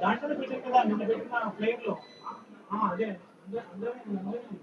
దాంట్లో పెట్టారు కదా నిన్న పెట్టిన ప్లేయర్ లో అదే అందరూ ఇచ్చేసి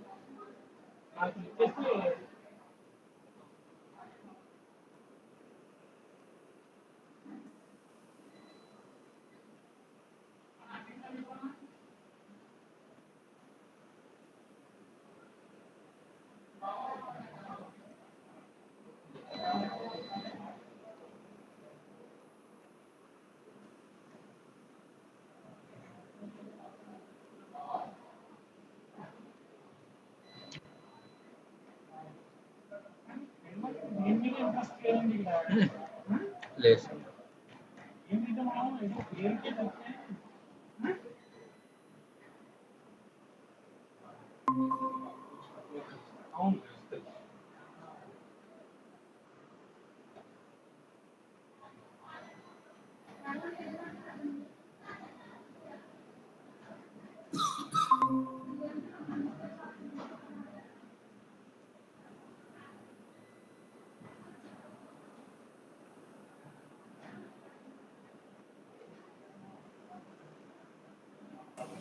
లేదు అవును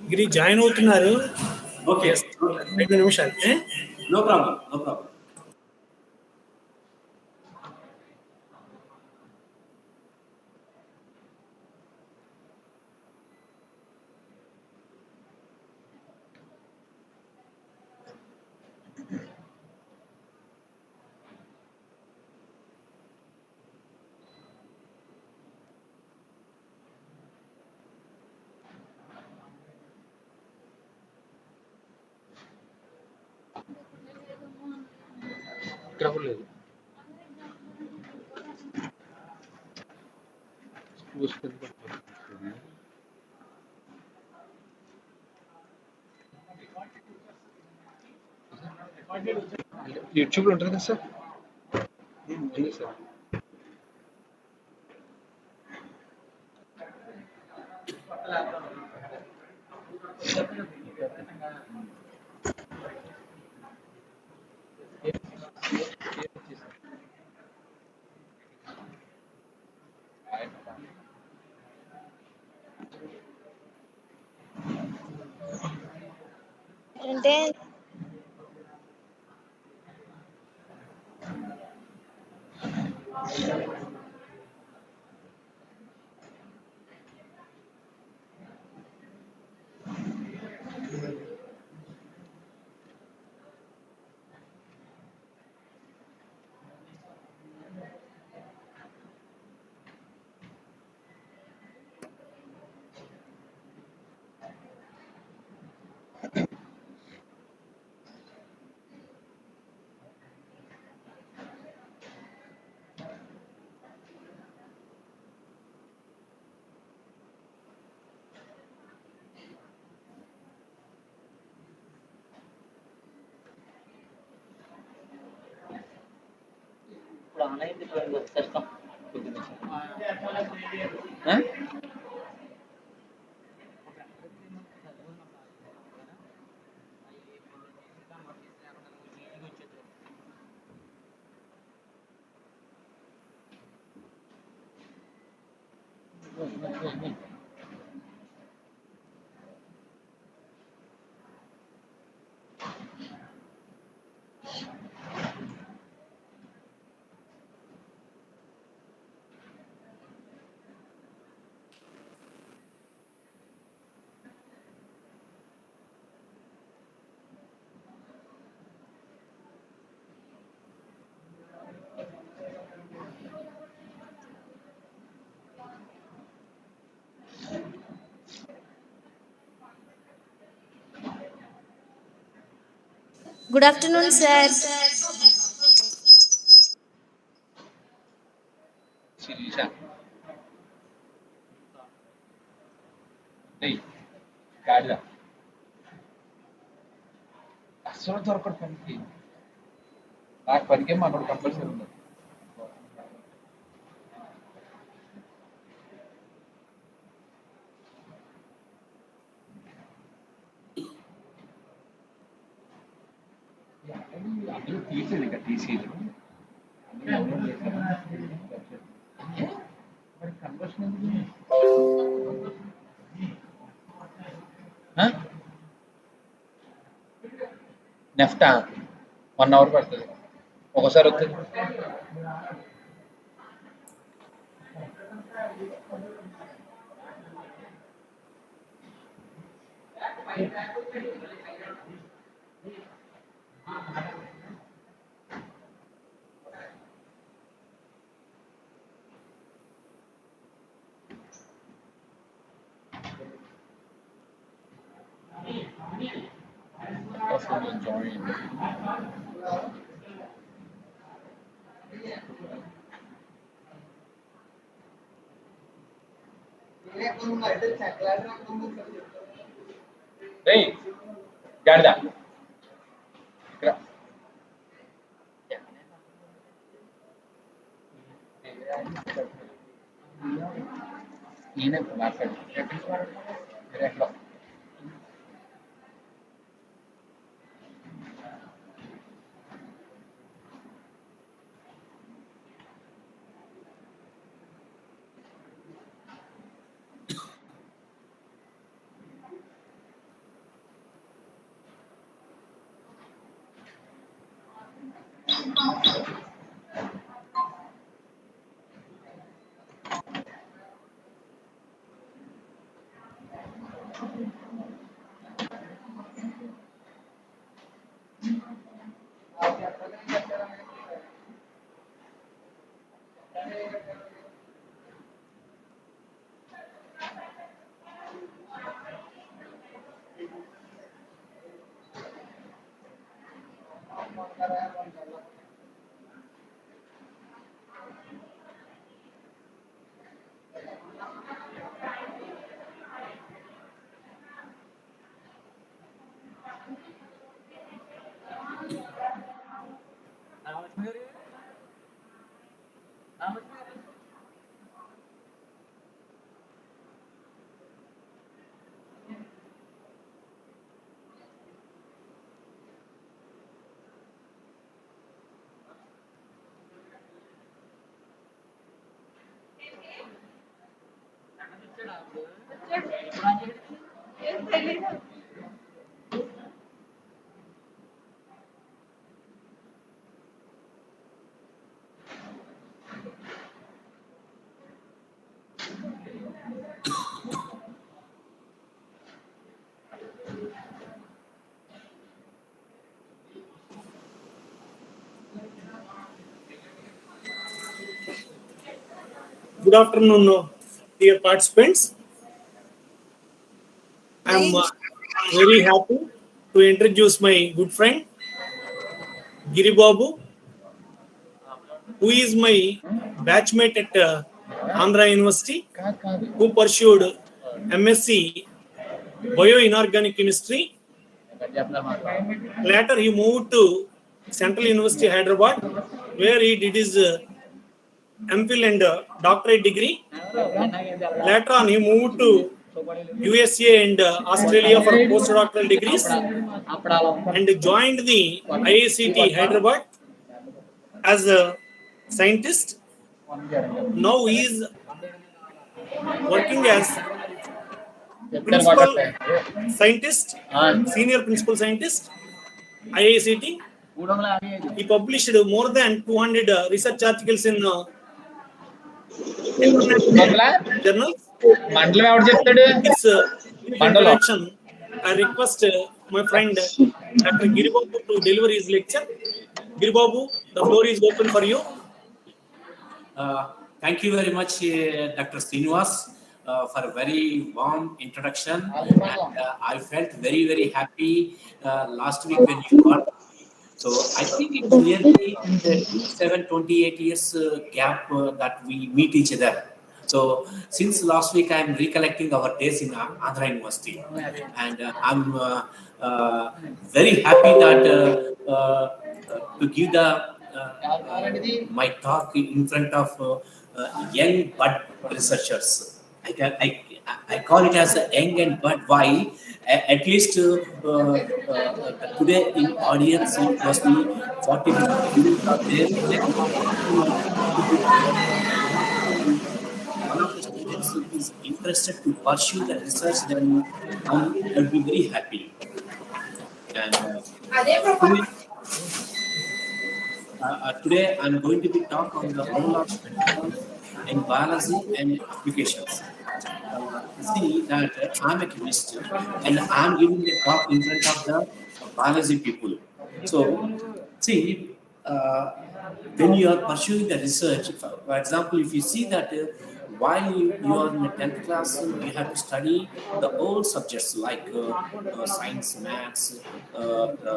గిరి జాయిన్ అవుతున్నారు. ఓకే 5 నిమిషాలు. No problem no problem. ఇక్కడ లేదు యూట్యూబ్లో ఉంటుంది కదా సార్. ఉంది సార్. అంటే ఇప్పుడు అనేది సిస్టమ్ గుడ్ ఆఫ్టర్నూన్ సార్. గాడిద అసలు దొరకడు పనికి. నాకు పనికే మనోడు కంపల్సరీ ఉంది. అందరూ తీసేది ఇక తీసేది మరి కన్వర్షన్ నెఫ్టా 1 అవర్ పడుతుంది ఒకసారి వస్తుంది. గాడిద ఇక్కడ ఈయన మాట్లాడు ఎట్లా Good afternoon, dear participants. I am very happy to introduce my good friend Giri Babu, who is my batchmate at Andhra University, who pursued MSc Bioinorganic Chemistry. Later, he moved to Central University, Hyderabad, where he did his MPhil and doctorate degree. Later on, he moved to USA and Australia for postdoctoral degrees and joined the IICT Hyderabad as a scientist. Now he is working as principal scientist, senior principal scientist, IICT. He published more than 200 research articles in journals. This introduction, I request my friend Dr. Giri Babu to deliver his lecture. Giri Babu, the floor is open for you. Thank you very much, Dr. Srinivas, for a very warm introduction. And, I felt very, very happy last week when you got. So I think it's nearly 28 years gap that we meet each other. So So since last week, I'm recollecting our days in Andhra University, and I'm very happy that to give the my talk in front of young bud researchers. I call it as a young and bud. Why? At least today in audience it must be 40 50 students are there. One of the students is interested to pursue the research, then I'll be very happy. And today I'm going to be talk on the role of spectrums in biology and applications. See that I'm a chemist and I'm giving a talk in front of the biology people. So see, when you are pursuing the research, for example, if you see that while you are in the 10th class, you have to study the old subjects like science, maths,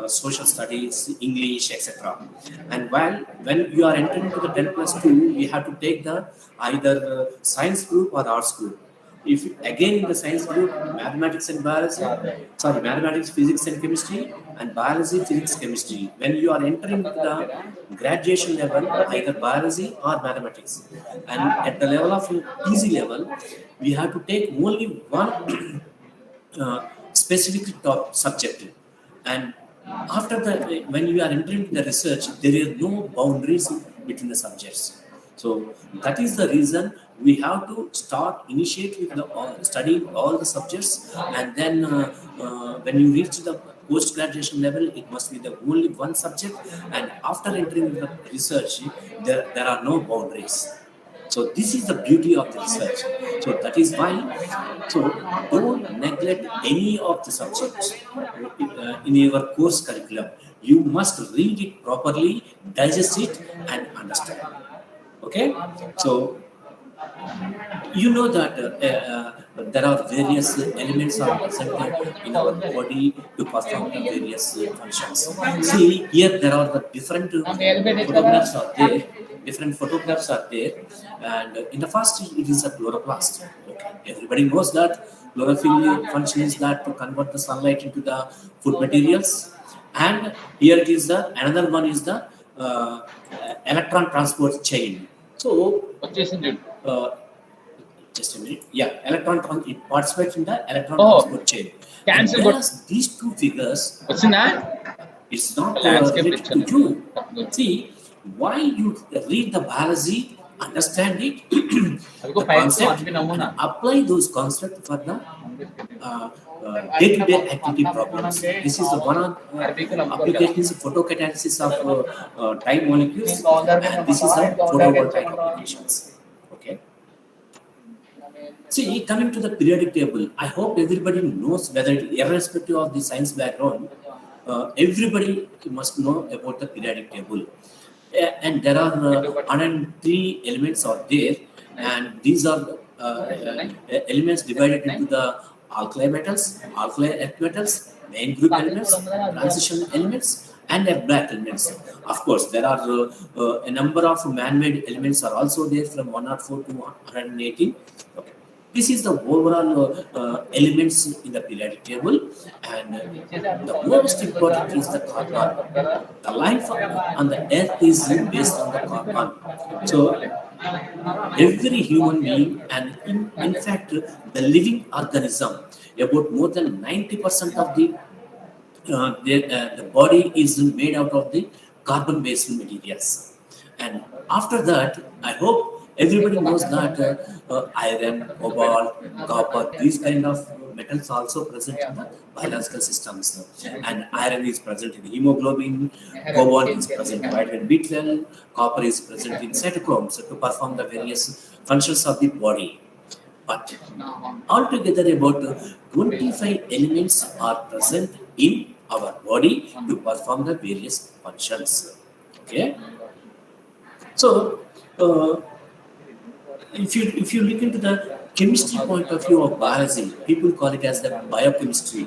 social studies, English, etc. And when you are entering into the 10 plus 2, you have to take the either science group or arts group. If again in the science group, mathematics and biology, mathematics, physics and chemistry, and biology, physics, chemistry. When you are entering the graduation level, either biology or mathematics, and at the level of easy level, we have to take only one specific top subject, and after that, when you are entering the research, there is no boundaries between the subjects. So that is the reason we have to initiate with studying all the subjects, and then when you reach the post-graduation level, it must be the only one subject, and after entering the research, there are no boundaries. So this is the beauty of the research. So that is why, so don't neglect any of the subjects in your course curriculum. You must read it properly, digest it, and understand. Okay, so you know that there are various elements are present in our body to perform the various functions. See, here there are the different photographs are there. Different photographs are there, and in the first it is a chloroplast. Okay, everybody knows that chlorophyll function is that to convert the sunlight into the food materials, and here it is the another one is the electron transport chain. So just a minute. Yeah, it participates in the electron transport chain. Cancel. Whereas these two figures, What's in that? it's not Landscape related to you. See, why you read the biology, understand it, the concept, and apply those concepts for the day-to-day activity problems. This is the one of applications of photocatalysis of time molecules, and this is the photovoltaic applications. Okay. See, coming to the periodic table, I hope everybody knows whether irrespective of the science background, everybody must know about the periodic table. And there are 103 elements out there, and these are elements divided into the alkali metals, alkali earth metals, main group elements, transition elements, and black elements. Of course, there are a number of man-made elements are also there from 104 to 118. Okay. This is the overall elements in the periodic table, and the most important is the carbon. The life on the earth is based on the carbon. So every human being, and in fact the living organism, about more than 90% of the body is made out of the carbon-based materials. And after that, I hope everybody knows that iron, cobalt, copper, these kind of metals also present in the biological systems. And iron is present in hemoglobin, cobalt is present in vitamin B12, copper is present in cytochromes to perform the various functions of the body. But altogether about 25 elements are present in our body to perform the various functions. Okay. So, if you look into the chemistry point of view of biology, people call it as the biochemistry.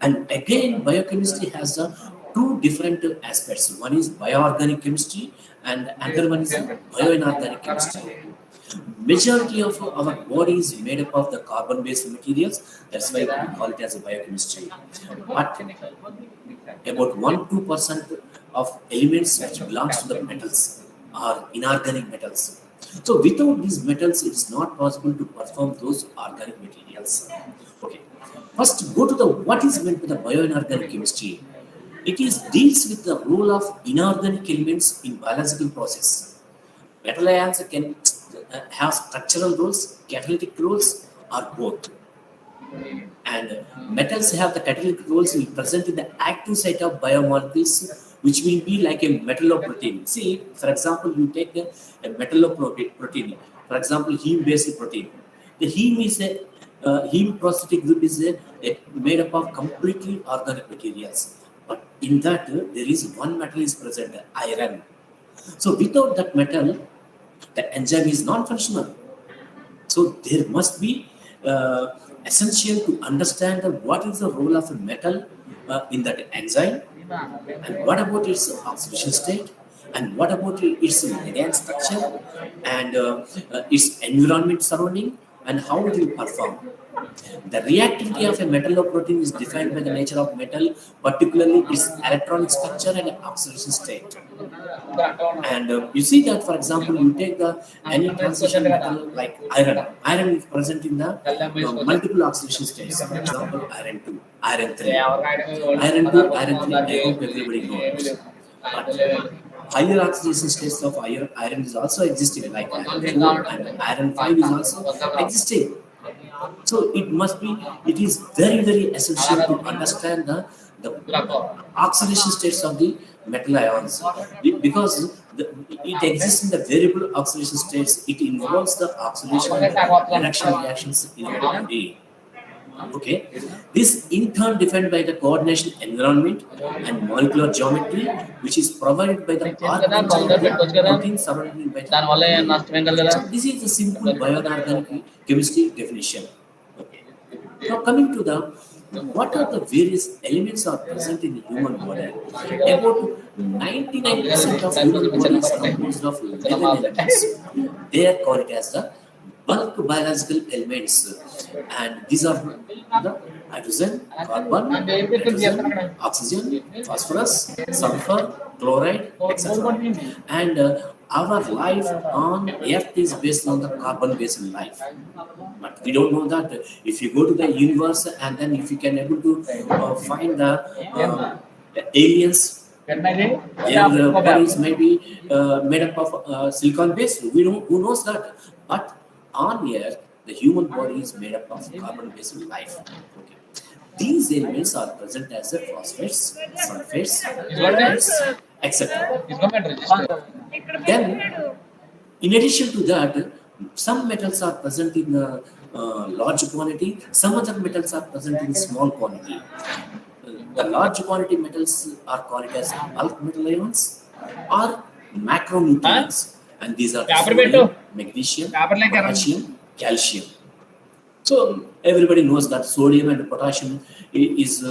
And again, biochemistry has two different aspects. One is bioorganic chemistry, and another one is bioinorganic chemistry. Majority of our body is made up of the carbon-based materials. That's why we call it as a biochemistry. But about 1-2% of elements which belongs to the metals are inorganic metals. So without these metals, it is not possible to perform those organic materials. Okay. First, go to the what is meant by the bioinorganic chemistry. It is deals with the role of inorganic elements in biological process. Metal ions can have structural roles, catalytic roles, or both. And metals have the catalytic roles will present in the active site of biomolecules, which will be like a metalloprotein. See, for example, you take a metalloprotein, for example, heme-based protein. The heme is heme prosthetic group is made up of completely organic materials. But in that, there is one metal is present, iron. So without that metal, the enzyme is non-functional. So there must be essential to understand what is the role of a metal in that enzyme, and what about its oxidation state, and what about its ligand structure, and its environment surrounding, and how it will perform. The reactivity of a metalloprotein is defined by the nature of metal, particularly its electronic structure and oxidation state. And you see that, for example, you take the any transition metal like iron. Iron is present in the multiple oxidation states. For example, iron 2, iron 3. Iron 2, iron 3, I hope everybody knows. But higher oxidation states of iron is also existing, like iron 4 and iron 5 is also existing. So it is very, very essential to understand the oxidation states of the metal ions, because it exists in the variable oxidation states. It involves the oxidation and reduction reactions in our body. Okay, this in turn defined by the coordination environment and molecular geometry, which is provided by the protein surrounding by the. So this is the simple bioinorganic chemistry definition. Okay. Now coming to the what are the various elements are present in the human body? About 99% of human body is composed of 11 elements. They are called as the bulk biological elements, and these are the hydrogen, carbon, nitrogen, oxygen, phosphorus, sulfur, chloride, etc. And our life on Earth is based on the carbon-based life. But we don't know that if you go to the universe and then if you can able to find the aliens, their bodies may be made up of silicon-based. We don't. Who knows that? But on Earth, the human body is made up of carbon-based life. Okay. These elements are present as the phosphates, sulfates, etc. Then, in addition to that, some metals are present in large quantity, some other metals are present in small quantity. The large quantity metals are called as bulk metal ions or macronutrients, and these are sodium, magnesium, potassium, calcium. So everybody knows that sodium and potassium is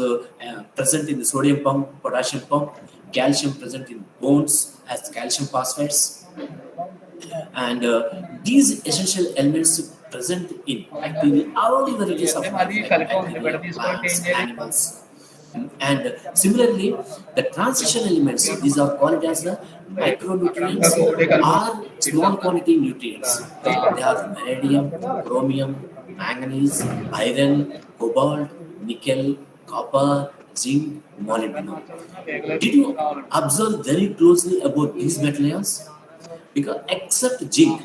present in the sodium pump, potassium pump, calcium present in bones as calcium phosphates, and these essential elements present in bacteria, all the varieties of bacteria, plants, animals. And similarly, the transition elements, these are called as the micronutrients or small quantity nutrients. They are vanadium, chromium, manganese, iron, cobalt, nickel, copper, zinc, molybdenum. Did you observe very closely about these metal ions? Because except zinc,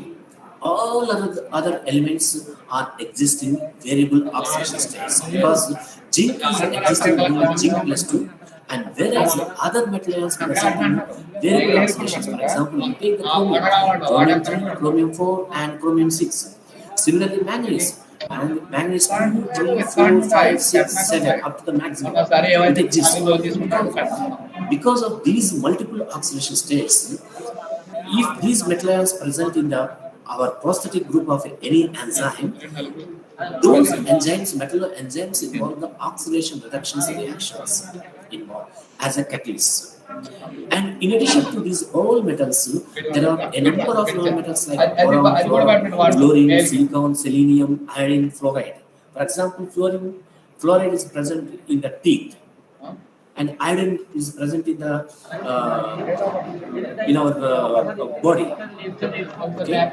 all other elements are existing variable oxidation states, because zinc is existing in zinc plus 2, and whereas the other metal ions present in variable oxidations. For example, you take the chromium 3, chromium 4, and chromium 6. Similarly, manganese. And manganese 2, 3, 4, 5, 6, 7 up to the maximum. It exists. Because of these multiple oxidation states, if these metal ions present in our prosthetic group of any enzyme, those enzymes, metal enzymes, involve the oxidation reductions reactions involved as a catalyst. And in addition to these all metals, there are a number of non-metals like boron, fluorine, silicon, selenium, iodine, fluoride. For example, fluoride is present in the teeth, and iodine is present in the in our body. Okay?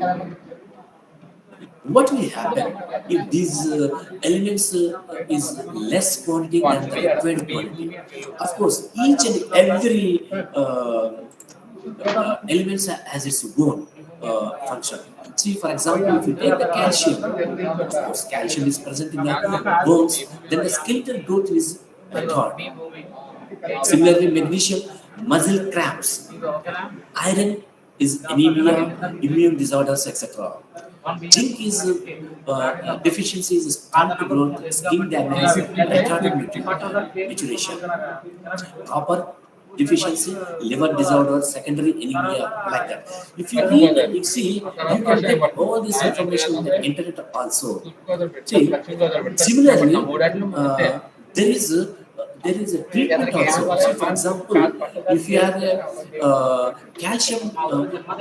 What will happen if these elements is less quantity than the required quantity? Of course, each and every elements has its own function. See, for example, if you take the calcium, of course, calcium is present in the bones, then the skeletal growth is method. Similarly, magnesium, muscle cramps. Iron is anemia, immune disorders, etc. Zinc is deficiency is stunt growth, skin damage, retarded maturation. Copper deficiency, liver disorder, secondary anemia, like that. If you read, you see, you can get all this information on the internet also. See, similarly, there is a treatment also. So, for example, if you have calcium,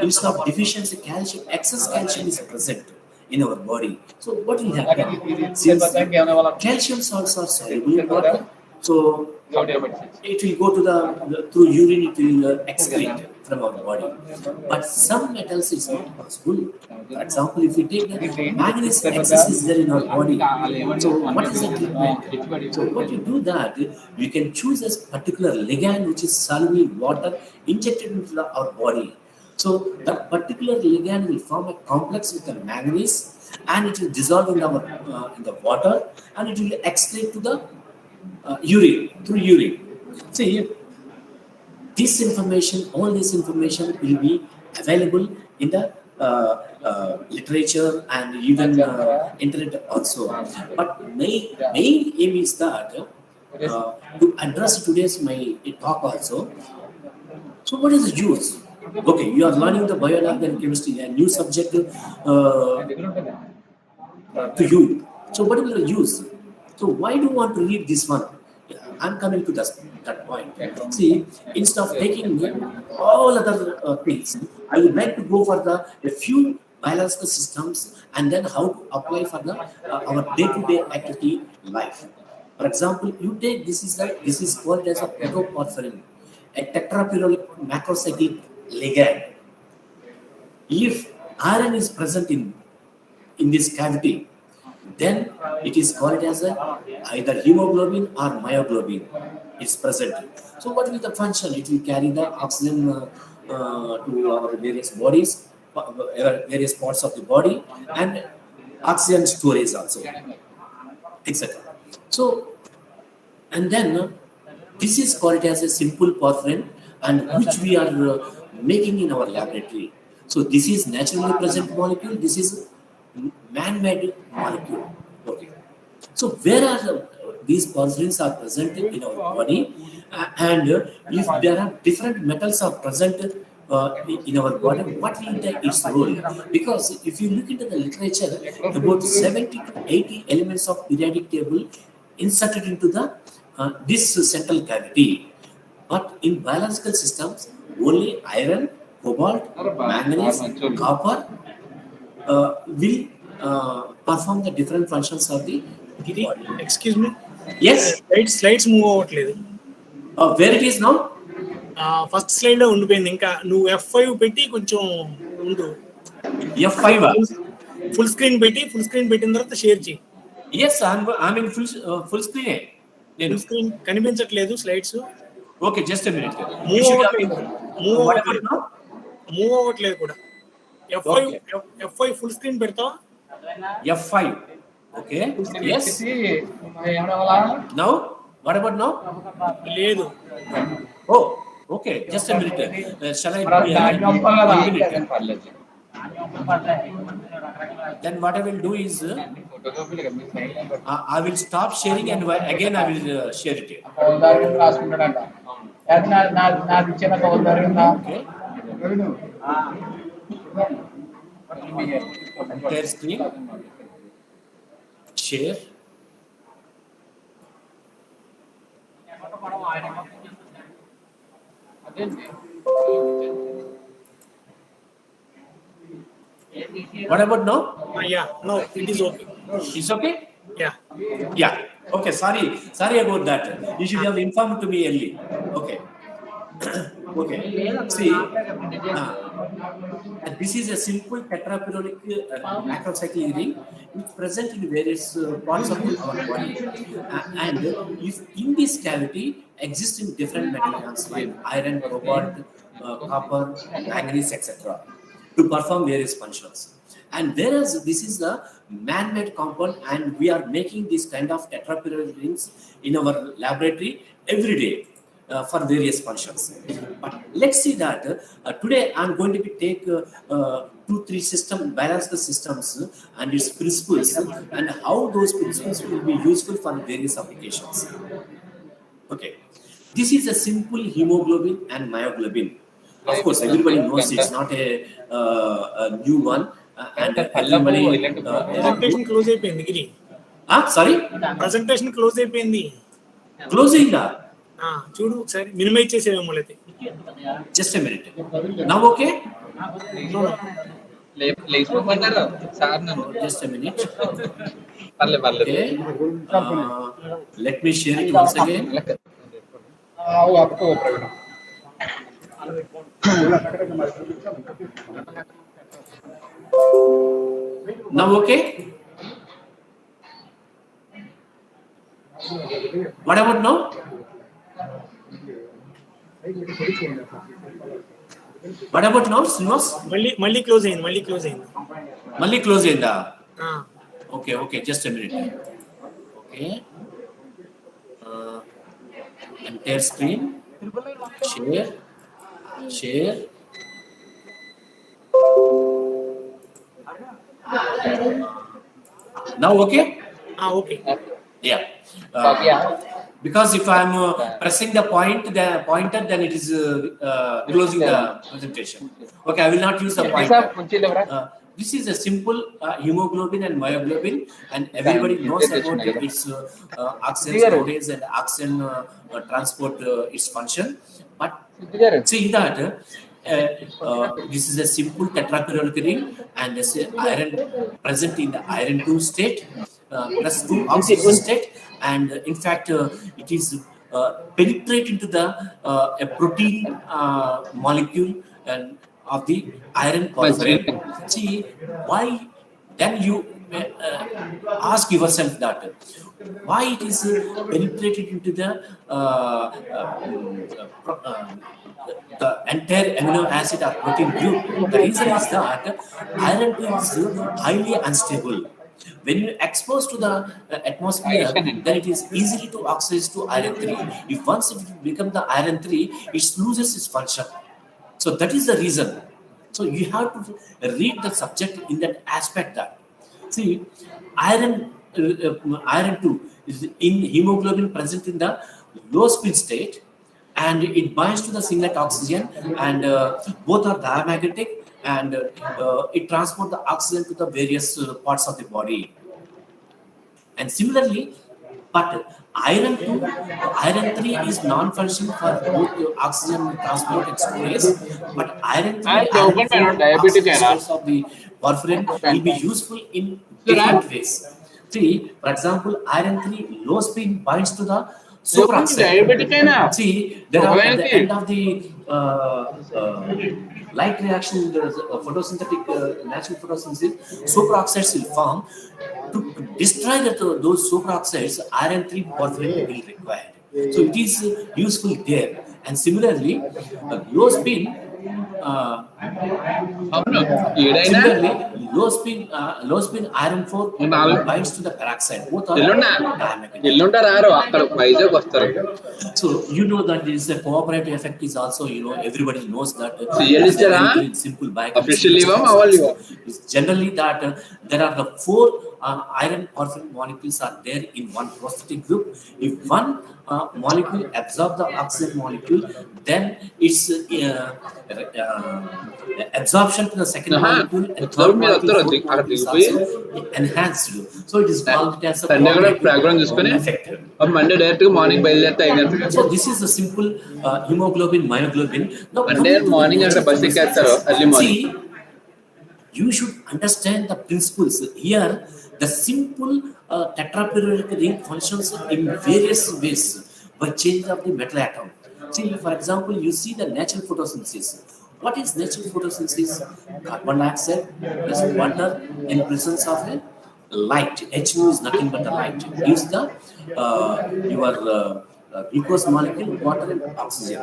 instead of deficiency calcium, excess calcium is present in our body. So what will happen? Since calcium salts are soluble in water, so it will go to the through urine, it will excrete from our body. But some metals is not possible. For example, if we take the manganese excess is there in our body, so what is the treatment? So what you do that, we can choose a particular ligand which is soluble in water, injected into our body. So that particular ligand will form a complex with the manganese, and it will dissolve in the water, and it will excrete to the urine, through urine. See, this information, all this information will be available in the literature and even internet also. But main aim is that to address today's my talk also. So what is the use? Okay, you are learning the bioorganic chemistry, a new subject to you. So what will the use? So why do you want to read this one? I'm coming to that point. See, instead of taking all other things, I would like to go for a few biological systems and then how to apply for our day-to-day activity life. For example, you take this is called as a protoporphyrin, a tetrapyrrolic macrocyclic ligand. If iron is present in this cavity, then it is called as either hemoglobin or myoglobin. It's present. So what will the function? It will carry the oxygen to our various bodies, various parts of the body, and oxygen storage also, etc. So, and then this is called as a simple porphyrin, and which we are making in our laboratory. So this is naturally present molecule. This is man-made molecule. Okay. So where are these porphyrins are present in our body, and if there are different metals are present in our body, what will be its role? Because if you look into the literature, about 70 to 80 elements of periodic table inserted into this central cavity. But in biological systems, only iron, cobalt, manganese, copper will perform the different functions of the body. Excuse me. Yes. Slides move అవ్వట్లేదు. Where it is now? First slide లో ఉండిపోయింది. ఇంకా నువ్వు F5 పెట్టి కొంచెం ఉండు. F5 full screen పెట్టిన తర్వాత షేర్ చేయి. Yes, I'm in full screen. Full screen కనిపించట్లేదు slides. Okay, just a minute. Move అవ్వట్లేదు కూడా. F5 ఫుల్ స్క్రీన్ పెడతావా? F5. Okay. Yes. Now, what about now? లేదు. Oh, okay. Just a minute. Shall I? 1 minute. Then what I will do is I will stop sharing and again I will share it. Okay. Entire screen. Share. What about now? Yeah, no, it is okay. It's okay? Yeah. Yeah. Okay, sorry about that. You should have informed to me early. Okay. Okay. See, this is a simple tetraperiodic macrocyclic ring. It's present in various parts of our body, and if in this cavity exists in different materials like iron, cobalt, copper, manganese, etc., to perform various functions. And whereas this is the man-made compound, and we are making this kind of tetraperiodic rings in our laboratory every day for various functions. But let's see that today I'm going to take 2-3 balance the systems and its principles, and how those principles will be useful for various applications. Okay, this is a simple hemoglobin and myoglobin. Of course, everybody knows it's not a new one. And everybody Presentation close అయిపోయింది గిరి. Sorry? Presentation close అయిపోయింది. Closing that. చూడు ఒకసారి minimise చేసేవేమో అయితే. Just a minute. Now okay? లేచిపోమన్నారు sir నన్ను. Just a minute. పర్లేదు. Okay. Let me share it once again. Now okay? What about now? What about now, Srinivas? మళ్ళీ close అయింది. Malli close ayinda. Okay, just a minute. Okay. Entire screen. Share. Now okay? Okay. Yeah. Because if I'm pressing the pointer, then it is closing the presentation. Okay, I will not use the pointer. This is a simple hemoglobin and myoglobin, and everybody knows about its oxygen storage and oxygen transport, its function. But see that this is a simple tetraperiodic ring, and there's iron present in the iron 2 state, plus 2 oxygen state, and in fact it is penetrate into the a protein molecule and of the iron porphyrin. See why? Then you ask yourself that why it is penetrated into the entire amino acid or protein group. The reason is that iron is highly unstable. When you expose to the atmosphere, then it is easily to oxidize to iron 3. If once it becomes the iron 3, it loses its function. So that is the reason. So you have to read the subject in that aspect. That see, iron 2 is in hemoglobin present in the low spin state, and it binds to the singlet oxygen, and both are diamagnetic, and it transports the oxygen to the various parts of the body. And similarly, but iron 3 is non-functional for both oxygen transport and storage, but iron 3 of the porphyrin will be useful in different ways. See, for example, iron 3 low spin binds to the superoxide. See, there are at the end of the light reaction, the photosynthetic natural photosynthesis, superoxides will form. To destroy those superoxides, iron 3 porphyrin will be required. So it is useful there. And similarly, low spin low spin iron 4 binds to the peroxide. Both are diamagnetic. So you know that this is a cooperative effect is also, everybody knows that simple biochemistry. It's generally that there are the 4 iron phosphate molecules are there in one prosthetic group. If one molecule absorbs the oxygen molecule, then its absorption to the second molecule and third molecule, fourth molecule is also enhanced. So it is called as a Sunday కూడా programme cognitive చూసుకొని effect. Monday direct గా morning బయలుదేరితే అయినా So this is the simple hemoglobin, myoglobin. Now, Monday morning అంటే bus ఎక్కేస్తారు early morning. see, you should understand the principles. Here, the simple tetraperiodic ring functions in various ways by change of the metal atom. See, for example, you see the natural photosynthesis. What is natural photosynthesis? Carbon dioxide plus water in presence of a light. H2 is nothing but the light. Gives the your glucose molecule, water and oxygen.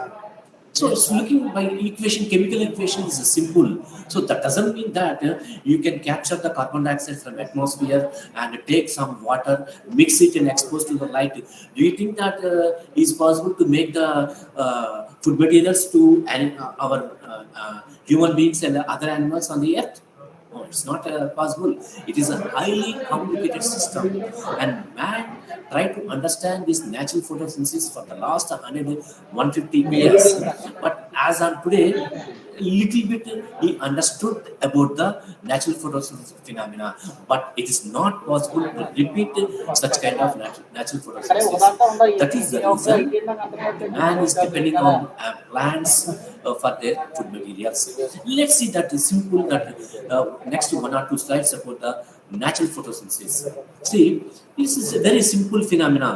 So it's looking by equation, chemical equation is simple. So that doesn't mean that you can capture the carbon dioxide from atmosphere and take some water, mix it and expose to the light. Do you think that is possible to make the food materials to our human beings and other animals on the earth? No, it's not possible. It is a highly complicated system, and man tried to understand this natural photosynthesis for the last 150 years. But as on today, little bit he understood about the natural photosynthesis phenomena, but it is not possible to repeat such kind of natural photosynthesis. That is the reason man is depending on plants for their food materials. Let's see that is simple. That next 1 or 2 slides about the natural photosynthesis. See, this is a very simple phenomena.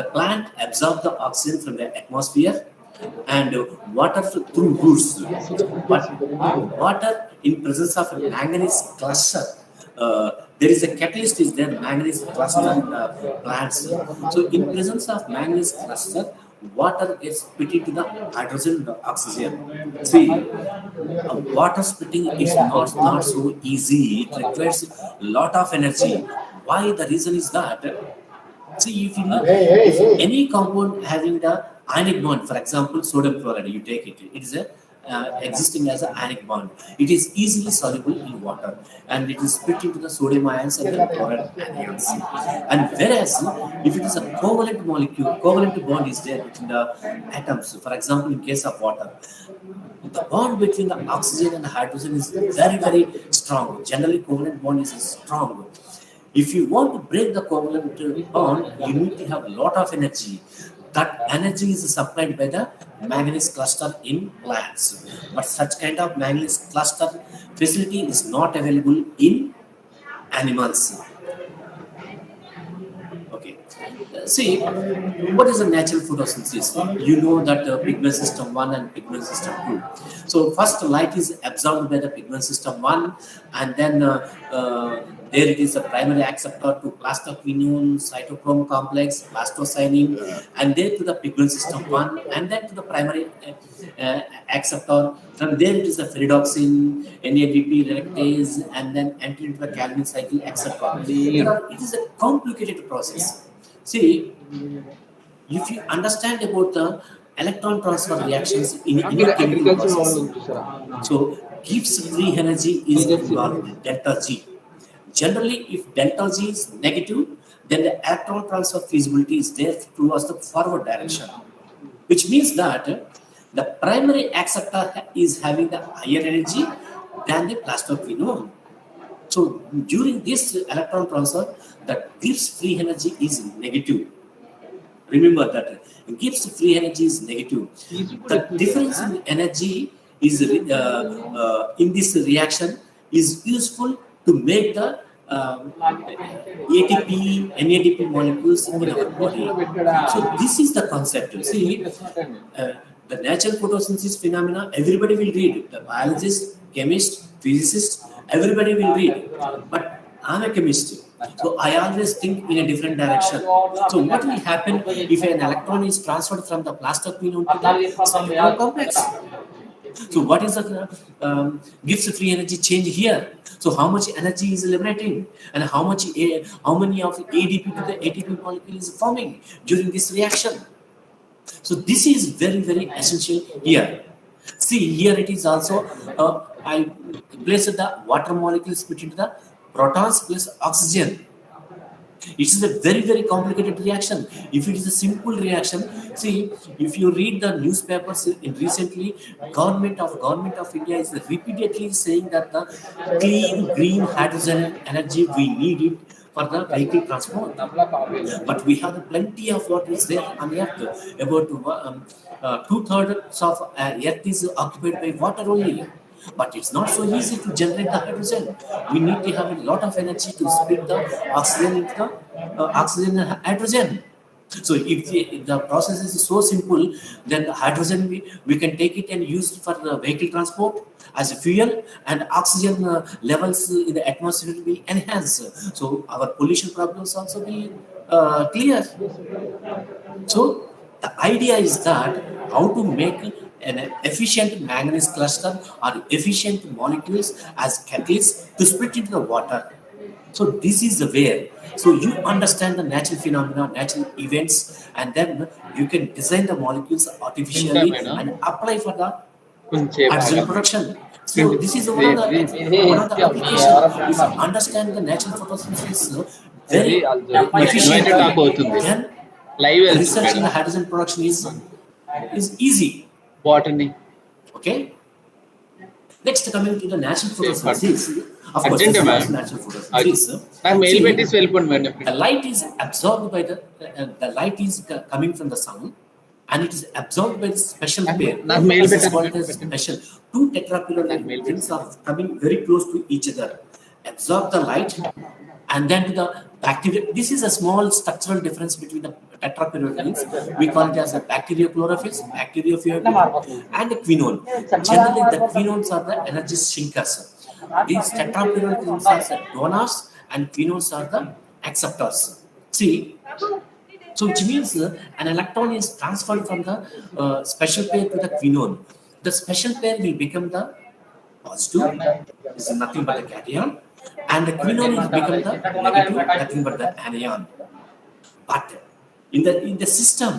The plant absorbs the oxygen from the atmosphere and water through roots. But water in presence of a manganese cluster, there is a catalyst is there, manganese cluster in the plants. So in presence of manganese cluster, water gets split into the hydrogen and the oxygen. See, water splitting is not so easy. It requires a lot of energy. Why? The reason is that, see, if you know, if any compound having the ionic bond, for example, sodium chloride, you take it, it is a existing as an ionic bond. It is easily soluble in water, and it is split into the sodium ions and the chloride ions. And whereas if it is a covalent molecule, covalent bond is there between the atoms. For example, in case of water, the bond between the oxygen and the hydrogen is very, very strong. Generally, covalent bond is strong. If you want to break the covalent bond, you need to have a lot of energy. That energy is supplied by the manganese cluster in plants. But such kind of manganese cluster facility is not available in animals. Okay. See, what is a natural photosynthesis? You know that pigment system 1 and pigment system 2. So first light is absorbed by the pigment system 1, and then there it is a primary acceptor to plastoquinone, cytochrome complex, plastocyanin, and then to the pigment system 1, and then to the primary acceptor. From there it is a ferredoxin, NADP reductase, and then enter into the Calvin cycle, etc. It is a complicated process. See, if you understand about the electron transfer reactions in any chemical process, so Gibbs free energy is involved, delta G. Generally, if delta G is negative, then the electron transfer feasibility is there towards the forward direction, which means that the primary acceptor is having the higher energy than the plastoquinone. So during this electron transfer, the Gibbs free energy is negative. Remember that Gibbs free energy is negative. The difference in energy is in this reaction is useful to make the ATP, NADP molecules in our body. So this is the concept. See, the natural photosynthesis phenomena, everybody will read. The biologist, chemist, physicist, everybody will read. But I'm a chemist, so I always think in a different direction. So what will happen if an electron is transferred from the plastoquinone to the cytochrome complex? So what is the Gibbs free energy change here? So how much energy is liberating, and how many of ADP to the ATP molecule is forming during this reaction? So this is very, very essential here. See, here it is also I placed the water molecule split into the protons plus oxygen. It is a very, very complicated reaction. If it is a simple reaction, see, if you read the newspapers in recently, government of India is repeatedly saying that the clean green hydrogen energy we need it for the vehicle transport. But we have plenty of what is there on Earth. About 2/3 of Earth is occupied by water only. But it's not so easy to generate the hydrogen. We need to have a lot of energy to split the oxygen into the oxygen and hydrogen. So if the process is so simple, then the hydrogen we can take it and use it for the vehicle transport as a fuel, and oxygen levels in the atmosphere will be enhanced. So our pollution problems also be clear. So the idea is that how to make an efficient manganese cluster or efficient molecules as catalysts to split into the water. So this is the way. So you understand the natural phenomena, natural events, and then you can design the molecules artificially and apply for the hydrogen production. So this is one of the applications. If you understand the natural photosynthesis very efficiently, then research in the hydrogen production is easy. Botany. Okay. Next, coming to the natural photosynthesis. Of course, Agenda, this ma'am. is natural photosynthesis. mail పెట్టేసి వెళ్ళిపోండి The light is absorbed by the light is coming from the sun, and it is absorbed by the special pair. నాకు mail This is పెట్టండి. called as special. Two tetrapillar rings are coming very close to each other. Absorb the light, and then to the bacteria. This is a small structural difference between the tetrapillar rings. We call it as a bacteriophlorophylls, bacteriophytophthora, and the quinone. Generally, the quinones are the energy sinkers. These tetrapillar rings are the donors, and quinones are the acceptors. See, so which means an electron is transferred from the special pair to the quinone. The special pair will become the positive. This is nothing but a cation. And the quinone will become the negative, nothing but the anion. But in the system,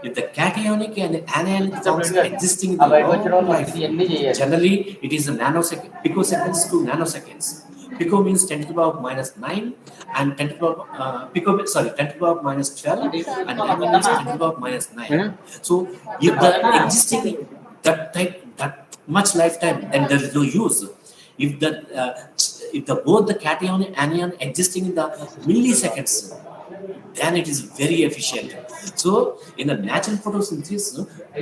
if the cationic and anionic bonds existing in the long life, generally it is a nanosecond, picoseconds to nanoseconds. Pico means 10 to the power minus 9, and 10 to the power, 10 to the power minus 12, and nano means 10 to the power minus 9. So if the existing that much lifetime, then there is no use. If both the cation and anion existing in the milliseconds, then it is very efficient. So in the natural photosynthesis,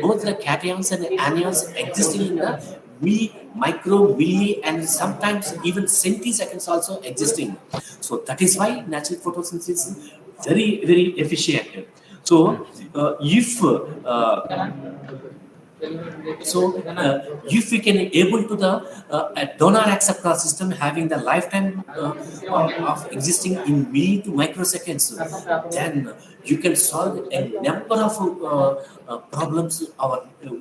both the cations and the anions existing in the micro, milli, and sometimes even centiseconds also existing. So that is why natural photosynthesis is very, very efficient. So if we can able to the donor acceptor system having the lifetime of existing in milli to microseconds, then you can solve a number of problems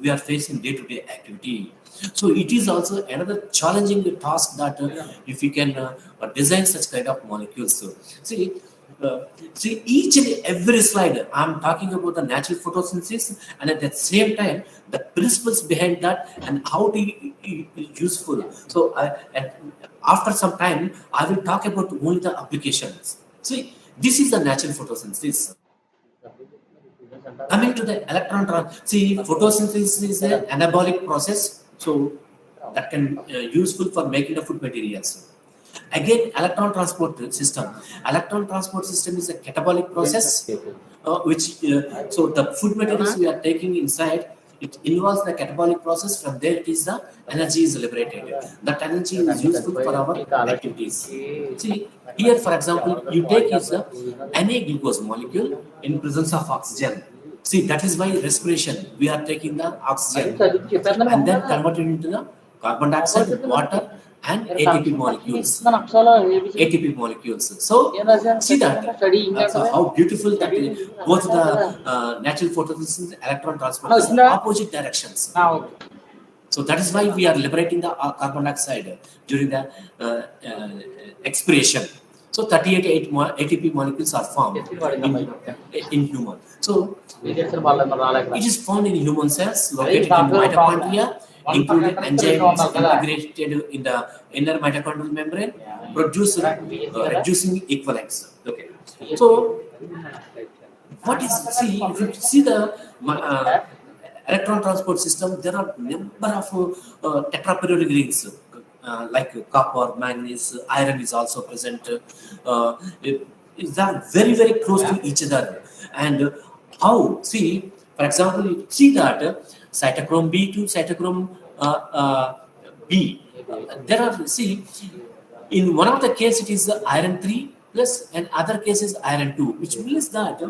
we are facing day-to-day activity. So it is also another challenging task that if we can design such kind of molecules. See, each and every slide, I'm talking about the natural photosynthesis, and at the same time, the principles behind that and how it is useful. So, after some time, I will talk about only the applications. See, this is the natural photosynthesis. Coming to the electron see, photosynthesis is an anabolic process, so that can useful for making the food materials. Again, electron transport system. Electron transport system is a catabolic process, which so the food materials we are taking inside, it involves the catabolic process. From there, it is the energy is liberated. That energy is useful for our activities. See, here, for example, you take is the Na-glucose molecule in presence of oxygen. See, that is why respiration, we are taking the oxygen and then converted into the carbon dioxide, water, and ATP molecules. ATP molecules. So see that how beautiful that is. Both the natural photosynthesis and electron transport is opposite directions. So that is why we are liberating the carbon dioxide during the expiration. So 38 ATP molecules are formed in human. So it is found in human cells located in mitochondria. including enzymes integrated in the inner mitochondrial membrane, produce reducing equivalents. Okay, so what is, see, if you see the electron transport system, there are number of tetraperiodic rings, like copper, manganese, iron is also present. They are very very close to each other. And how, see, for example, you see that cytochrome B to cytochrome B, there are, see, in one of the case it is iron 3 plus, and other cases iron 2, which means that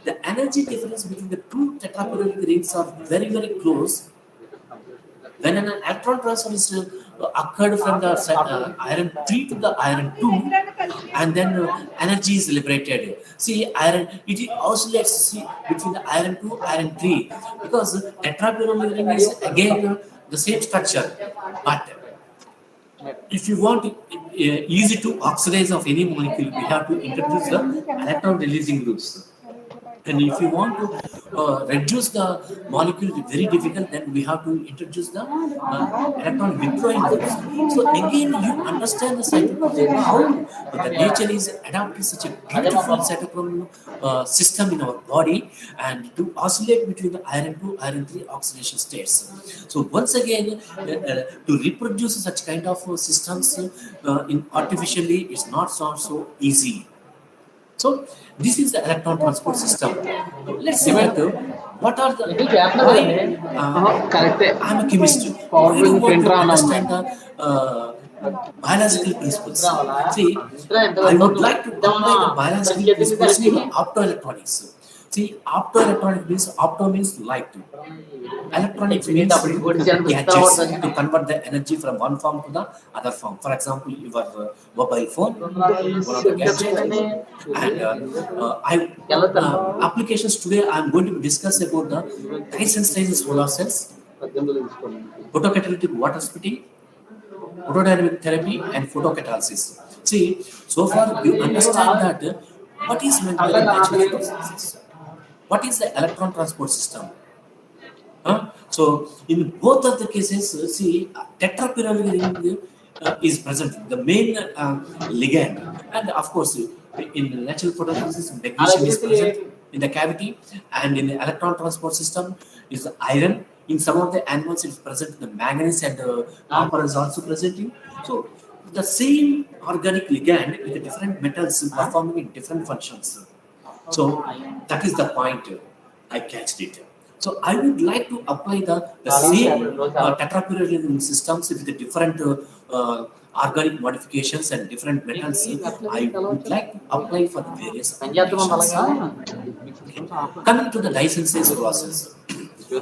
the energy difference between the two tetraperiodic rings are very very close. When an electron transfer is occurred from the iron 3 to the iron 2, and then energy is liberated. See, iron, it oscillates, see, between the iron 2 iron 3, because tetraperiodic ring is again the same structure. But if you want easy to oxidize of any molecule, we have to introduce the electron releasing groups. And if you want to reduce the molecule, very difficult, then we have to introduce the electron withdrawing groups. So again, you understand the cytochrome, how the nature is adapting such a beautiful cytochrome system in our body, and to oscillate between the iron 2, iron 3 oxidation states. So once again, to reproduce such kind of systems in artificially is not so easy. So this is the electron transport system. Let's see that what are the I'm a chemist. I want to understand the biological principles. See, I would like to apply the biological principles in optoelectronics. See, optoelectronics means, opto means light. Electronics means gadgets to convert the energy from one form to the other form. For example, your mobile phone, one of the gadgets. And applications today, I am going to discuss about the dye-sensitized solar cells, photocatalytic water splitting, photodynamic therapy, and photocatalysis. See, so far you understand that what is meant by the natural photosynthesis. What is the electron transport system? So in both of the cases, see, tetraperiodic ring is present, the main ligand, and of course in natural photosynthesis, magnesium is present in the cavity, and in the electron transport system is the iron. In some of the animals, it is present the manganese, and copper is also presenting. So the same organic ligand with different metals performing in different functions. So that is the point. I catched it. So I would like to apply the same tetraperiodic ring systems with the different organic modifications and different metals. I would like to apply for the various applications. Coming to the dye-sensitized solar cells.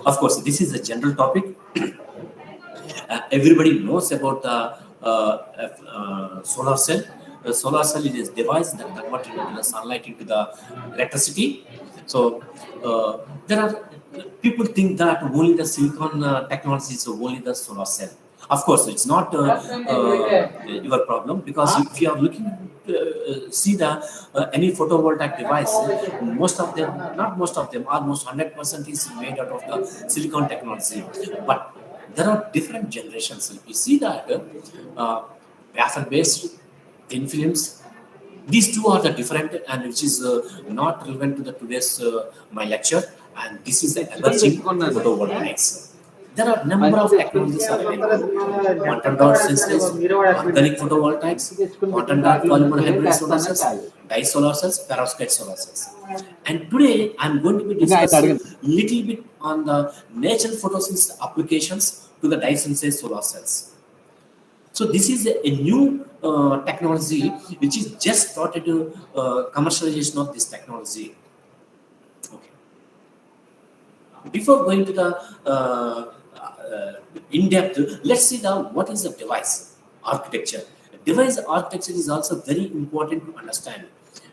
Of course, this is a general topic. Everybody knows about the solar cell. The solar cell is a device that converts into the sunlight into the electricity. So there are people think that only the silicon technology is only the solar cell. Of course, it's not your problem, because if you are looking see the any photovoltaic device, most of them, not most of them, almost 100% is made out of the silicon technology. But there are different generations. You see that wafer-based thin films. These two are the different, and which is not relevant to the today's my lecture. And this is the emerging photovoltaics. There are number of technologies available: quantum dot sensors, organic photovoltaics, quantum dot polymer hybrid solar cells, dye solar cells, perovskite solar cells. And today I'm going to be discussing little bit on the natural photosynthesis applications to the dye-sensitized solar cells. So this is a new technology which is just started to commercialization of this technology. Okay. Before going to the in depth, let's see now what is the device architecture. Device architecture is also very important to understand.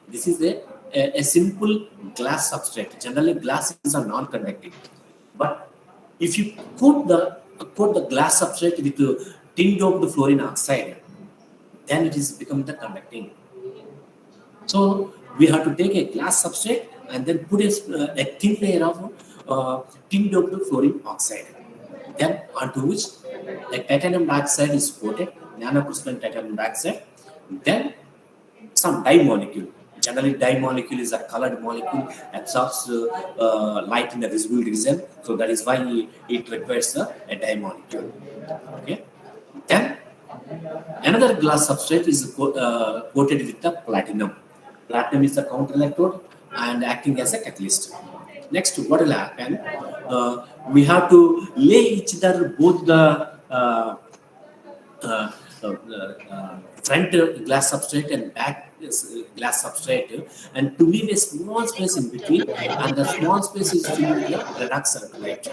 This is a simple glass substrate. Generally, glasses are non-conducting, but if you coat the glass substrate with tin doped fluorine oxide, then it is become the conducting. So we have to take a glass substrate and then put a thin layer of tin doped fluorine oxide. Then onto which the titanium dioxide is coated, nanocrystalline titanium dioxide. Then some dye molecule. Generally, dye molecule is a colored molecule, absorbs light in the visible region. So that is why it requires a dye molecule. Okay. Then another glass substrate is coated with the platinum. Platinum is the counter electrode and acting as a catalyst. Next, what will happen? We have to lay each other both the uh, front glass substrate and back glass substrate, and to leave a small space in between, and the small space is filled with the redox electrolyte.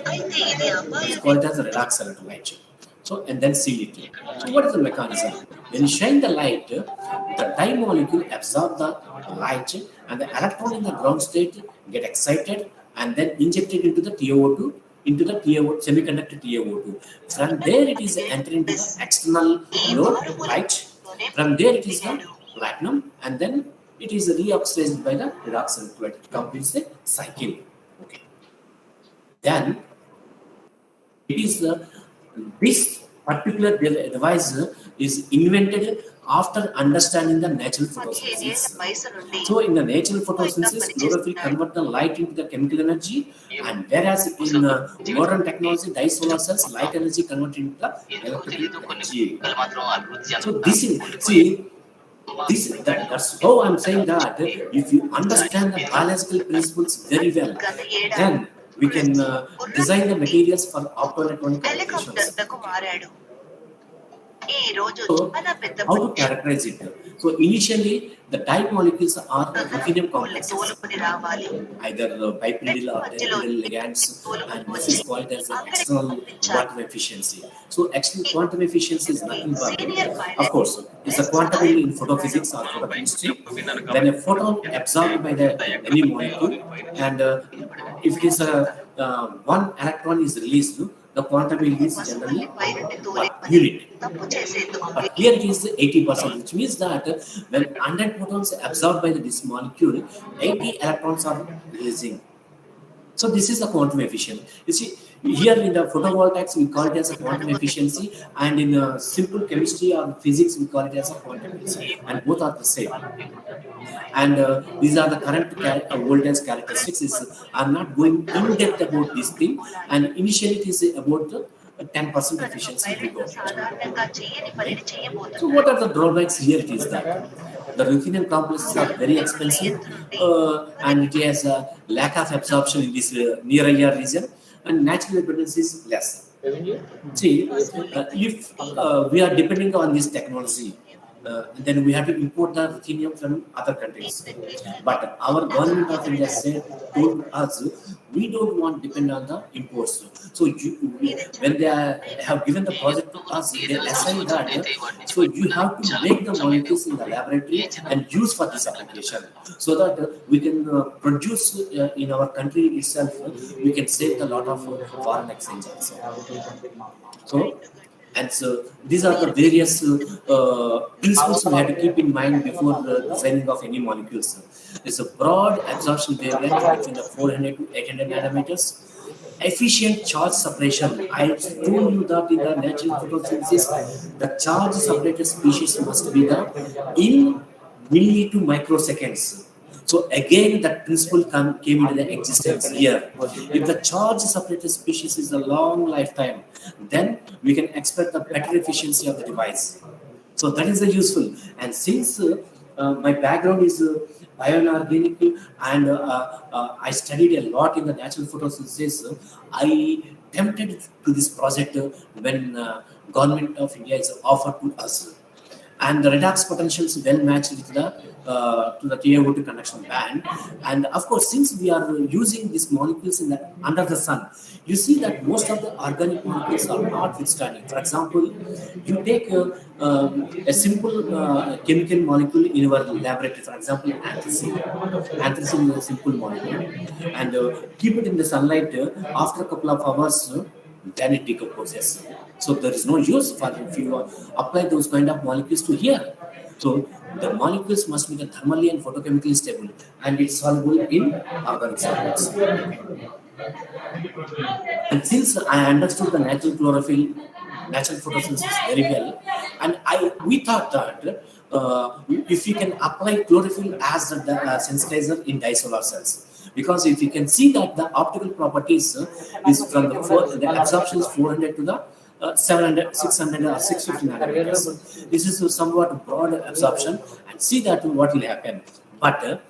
It's called as a redox electrolyte. So, and then seal it. So, what is the mechanism? When you shine the light, the dye molecule absorb the light, and the electron in the ground state get excited and then injected into the TiO2, into the semiconductor TiO2. From there, it is entering into the external load light. From there, it is the platinum, and then it is reoxidized by the redox electrolyte. It completes the cycle. Okay. Then it is this particular device is invented after understanding the natural photosynthesis. So in the natural photosynthesis, chlorophyll convert the light into the chemical energy, and whereas in modern technology, dye solar cells, light energy converted into the electrical energy. So this is, that's how I'm saying that if you understand the biological principles very well, then we can design the materials for optoelectronic applications. So, how to characterize it? So, initially, the dye molecules are ruthenium complexes, either bipyridyl or tetrapyrydyl ligands, and this is called as external quantum efficiency. So, external quantum efficiency is nothing but, of course, it's a quantum in photophysics or photochemistry. When a photon absorbed by any molecule, and if it is one electron is released, the quantum will be generally unit. But here it is 80%, which means that when 100 photons absorbed by this molecule, 80 electrons are releasing. So this is the quantum efficiency. You see, here in the photovoltaics, we call it as a quantum efficiency, and in simple chemistry or physics, we call it as a quantum efficiency, and both are the same. And these are the current voltage characteristics. I'm not going in depth about this thing, and initially it is about the 10% efficiency we got. So what are the drawbacks here? It is that the ruthenium complexes are very expensive, and it has a lack of absorption in this near IR region, and natural abundance is less. See, if we are depending on this technology, then we have to import the ruthenium from other countries. But our government of India told us we don't want to depend on the imports. So when they have given the project to us, they assign that. So you have to make the molecules in the laboratory and use for this application, so that we can produce in our country itself. We can save a lot of foreign exchange also. So. And so these are the various principles we have to keep in mind before designing of any molecules. There's a broad absorption wavelength between the 400 to 800 nanometers. Efficient charge separation. I told you that in the natural photosynthesis, the charge separated species must be in milli to microseconds. So again, that principle came into the existence here. If the charge separated species is a long lifetime, then we can expect the better efficiency of the device. So that is the useful. And since my background is bioinorganic, and I studied a lot in the natural photosynthesis, I tempted to this project when government of India is offered to us. And the redox potential is well matched with the to the TiO2 conduction band. And of course, since we are using these molecules under the sun, you see that most of the organic molecules are not withstanding. For example, you take a simple chemical molecule in your laboratory, for example, anthracene. Anthracene is a simple molecule, and keep it in the sunlight after a couple of hours, then it decomposes. So there is no use for if you apply those kind of molecules to here. So the molecules must be thermally and photochemically stable, and it's soluble in organic solids. And since I understood the natural chlorophyll, natural photosynthesis very well, and we thought that if we can apply chlorophyll as a sensitizer in disolar cells, because if you can see that the optical properties is from the absorption is 400 to the 700, 600 or 650 nanometers. This is a somewhat broad absorption, and see that what will happen. But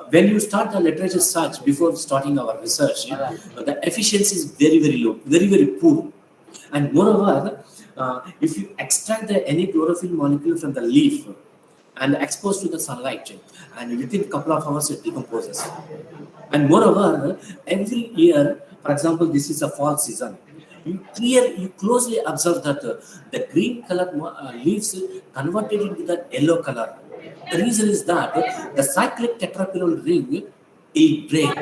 when you start the literature search before starting our research, the efficiency is very, very low, very, very poor. And moreover, if you extract any chlorophyll molecule from the leaf and expose to the sunlight, and within a couple of hours it decomposes. And moreover, every year, for example, this is a fall season, you closely observe that the green color leaves converted into the yellow color. The reason is that the cyclic tetrapyral ring will break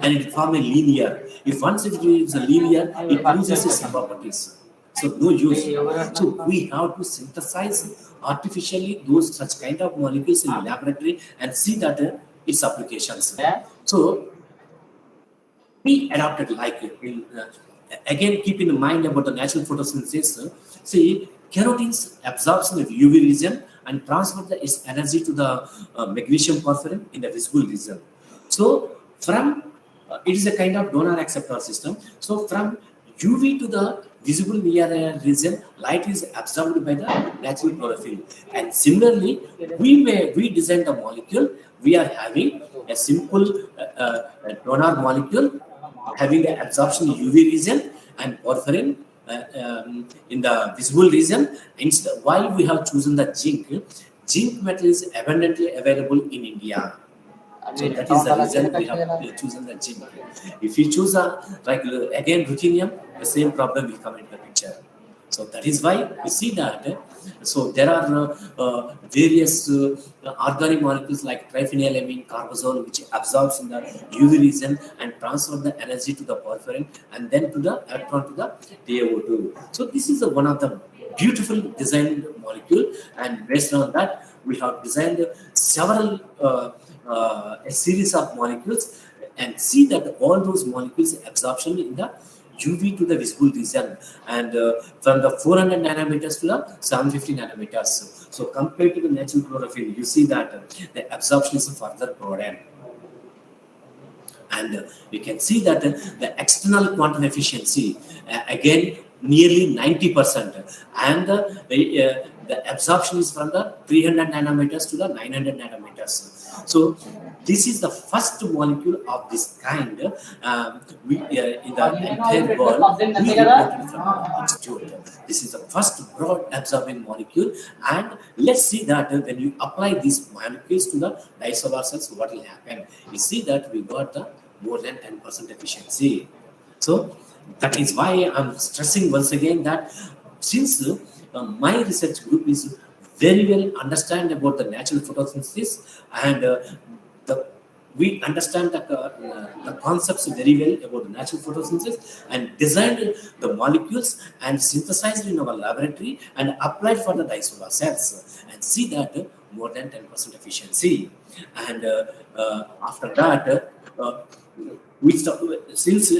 and it form a linear. If once it is a linear, it loses its properties. So no use. So we have to synthesize artificially those such kind of molecules in the laboratory and see that its applications. So we adopted again, keep in mind about the natural photosynthesis. See, carotenes absorbs in the UV region and transfer its energy to the magnesium porphyrin in the visible region. So from it is a kind of donor acceptor system. So from UV to the visible near region, light is absorbed by the natural chlorophyll. And similarly, we design the molecule. We are having a simple donor molecule having the absorption in UV region and porphyrin in the visible region. Instead, why we have chosen the zinc? Zinc metal is abundantly available in India. So that is the reason we have chosen the zinc. If you choose again ruthenium, the same problem will come into the picture. So that is why we see that. So there are various organic molecules like triphenylamine, carbazole, which absorbs in the UV region and transfer the energy to the porphyrin and then to the electron to the TiO2. So this is one of the beautiful designed molecule, and based on that we have designed several a series of molecules, and see that all those molecules absorption in the UV to the visible region, and from the 400 nanometers to the 750 nanometers. So compared to the natural chlorophyll, you see that the absorption is further broadened. And you can see that the external quantum efficiency, again, nearly 90%. And the absorption is from the 300 nanometers to the 900 nanometers. So this is the first molecule of this kind in the entire world. We reported from the institute. This is the first broad absorbing molecule, and let's see that when you apply these molecules to the disolar cells, what will happen? You see that we got the more than 10% efficiency. So that is why I'm stressing once again that since my research group is very well understand about the natural photosynthesis, and we understand the concepts very well about the natural photosynthesis, and designed the molecules and synthesized in our laboratory and applied for the disolar cells, and see that more than 10% efficiency. And after that, since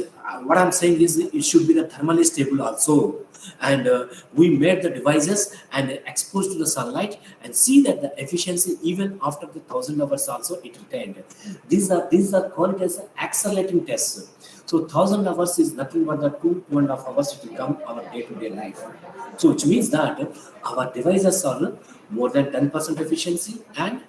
what I'm saying is it should be the thermally stable also, and we made the devices and exposed to the sunlight and see that the efficiency even after the 1000 hours also it retained. These are called as accelerating tests. So 1000 hours is nothing but the 2.5 hours it will come our day-to-day life. So which means that our devices are more than 10% efficiency and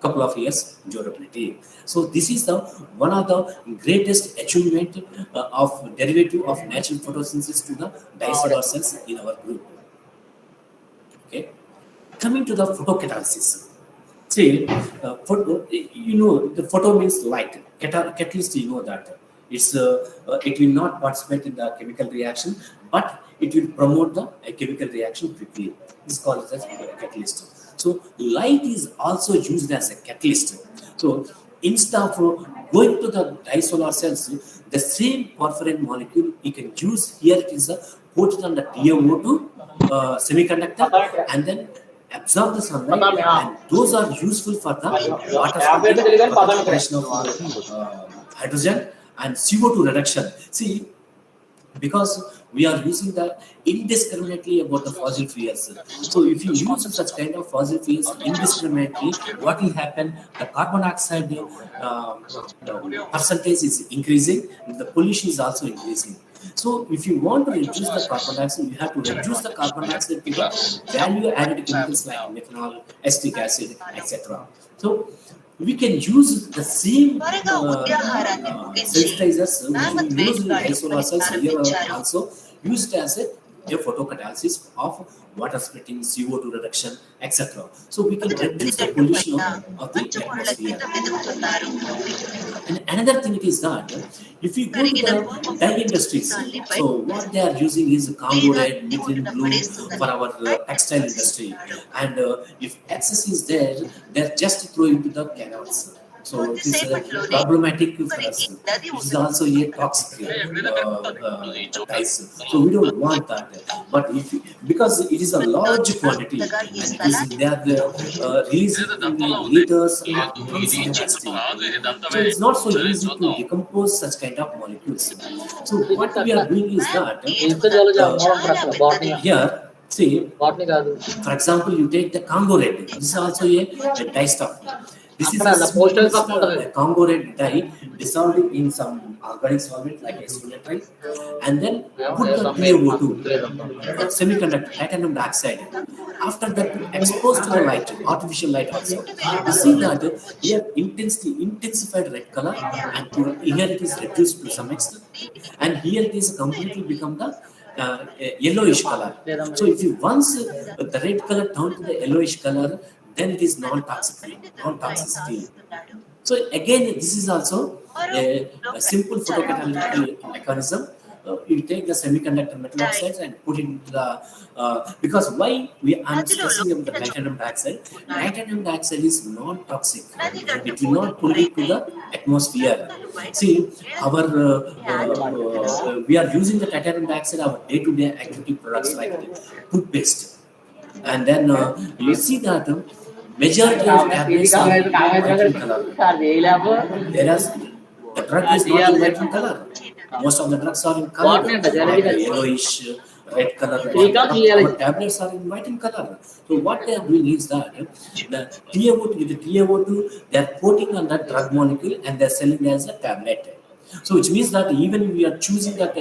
couple of years durability. So this is one of the greatest achievement of derivative of natural photosynthesis to the disolar cells in our group. Okay, coming to the photocatalysis. See, the photo means light. Catalyst, you know that it's it will not participate in the chemical reaction, but it will promote the chemical reaction quickly. This is called as catalyst. So light is also used as a catalyst. So instead of going to the disolar cells, the same porphyrin molecule you can use here. It is put it on the TiO2 semiconductor and then absorb the sunlight, and those are useful for the water separation of hydrogen and CO2 reduction. See, because we are using the indiscriminately about the fossil fuels. So if you use such kind of fossil fuels indiscriminately, what will happen? The carbon dioxide percentage is increasing, the pollution is also increasing. So if you want to reduce the carbon dioxide, you have to reduce the carbon dioxide to the value added chemicals like methanol, acetic acid, etc. So we can use the same sensitizers which we use in isolations here also used as a photocatalysis of water splitting, CO2 reduction, etc. So we can reduce the pollution of the atmosphere. And another thing is that if you go to the dye industries, so what they are using is Congo red, methylene blue for our textile industry. And if excess is there, they're just throwing to the canals. So it is problematic for us. It is also a toxic dyes. So we don't want that. But if because it is a large quantity and it is they are releasing in liters or tons of capacity. So it's not so easy to decompose such kind of molecules. So what we are doing is that here, see, for example, you take the Congo red. This is also a dye stuff. This is a Congo red dye dissolved in some organic solvent like acetylene, and then put the TiO2, semiconductor, titanium dioxide. After that, exposed to the light, artificial light also, you see that here intensified red color, and here it is reduced to some extent, and here it is completely become the yellowish color. So if you once the red color turn to the yellowish color, then it is non-toxicity. So again, this is also a simple photocatalytic mechanism. You take the semiconductor metal oxides and put it into the because why I'm stressing about the titanium dioxide. Titanium dioxide is non-toxic. It will not pollute to the atmosphere. See, our we are using the titanium dioxide our day-to-day activity products like toothpaste, and then you see that majority of tablets are white in color, whereas the drug is not in white in color. Most of the drugs are in color, like yellowish, red color. Our tablets are in white in color. So what they are doing is that the TiO2, they are coating on that drug molecule and they are selling as a tablet. So which means that even we are choosing that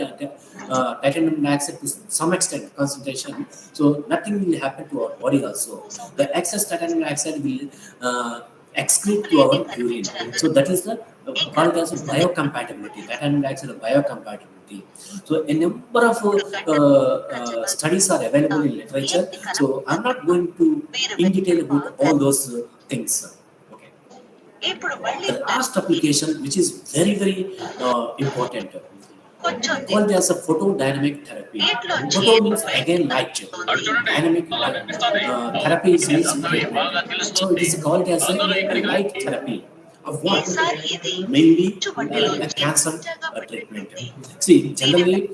titanium dioxide to some extent concentration, so nothing will happen to our body also. The excess titanium dioxide will excrete to our urine. So that is the called as biocompatibility, titanium dioxide biocompatibility. So a number of studies are available in literature. So I'm not going to in detail about all those things. The last application, which is very important, called as a photodynamic therapy. Photo means again light. Dynamic therapy is treatment. So it is called as a light therapy. Of what? Mainly a cancer treatment. See, generally,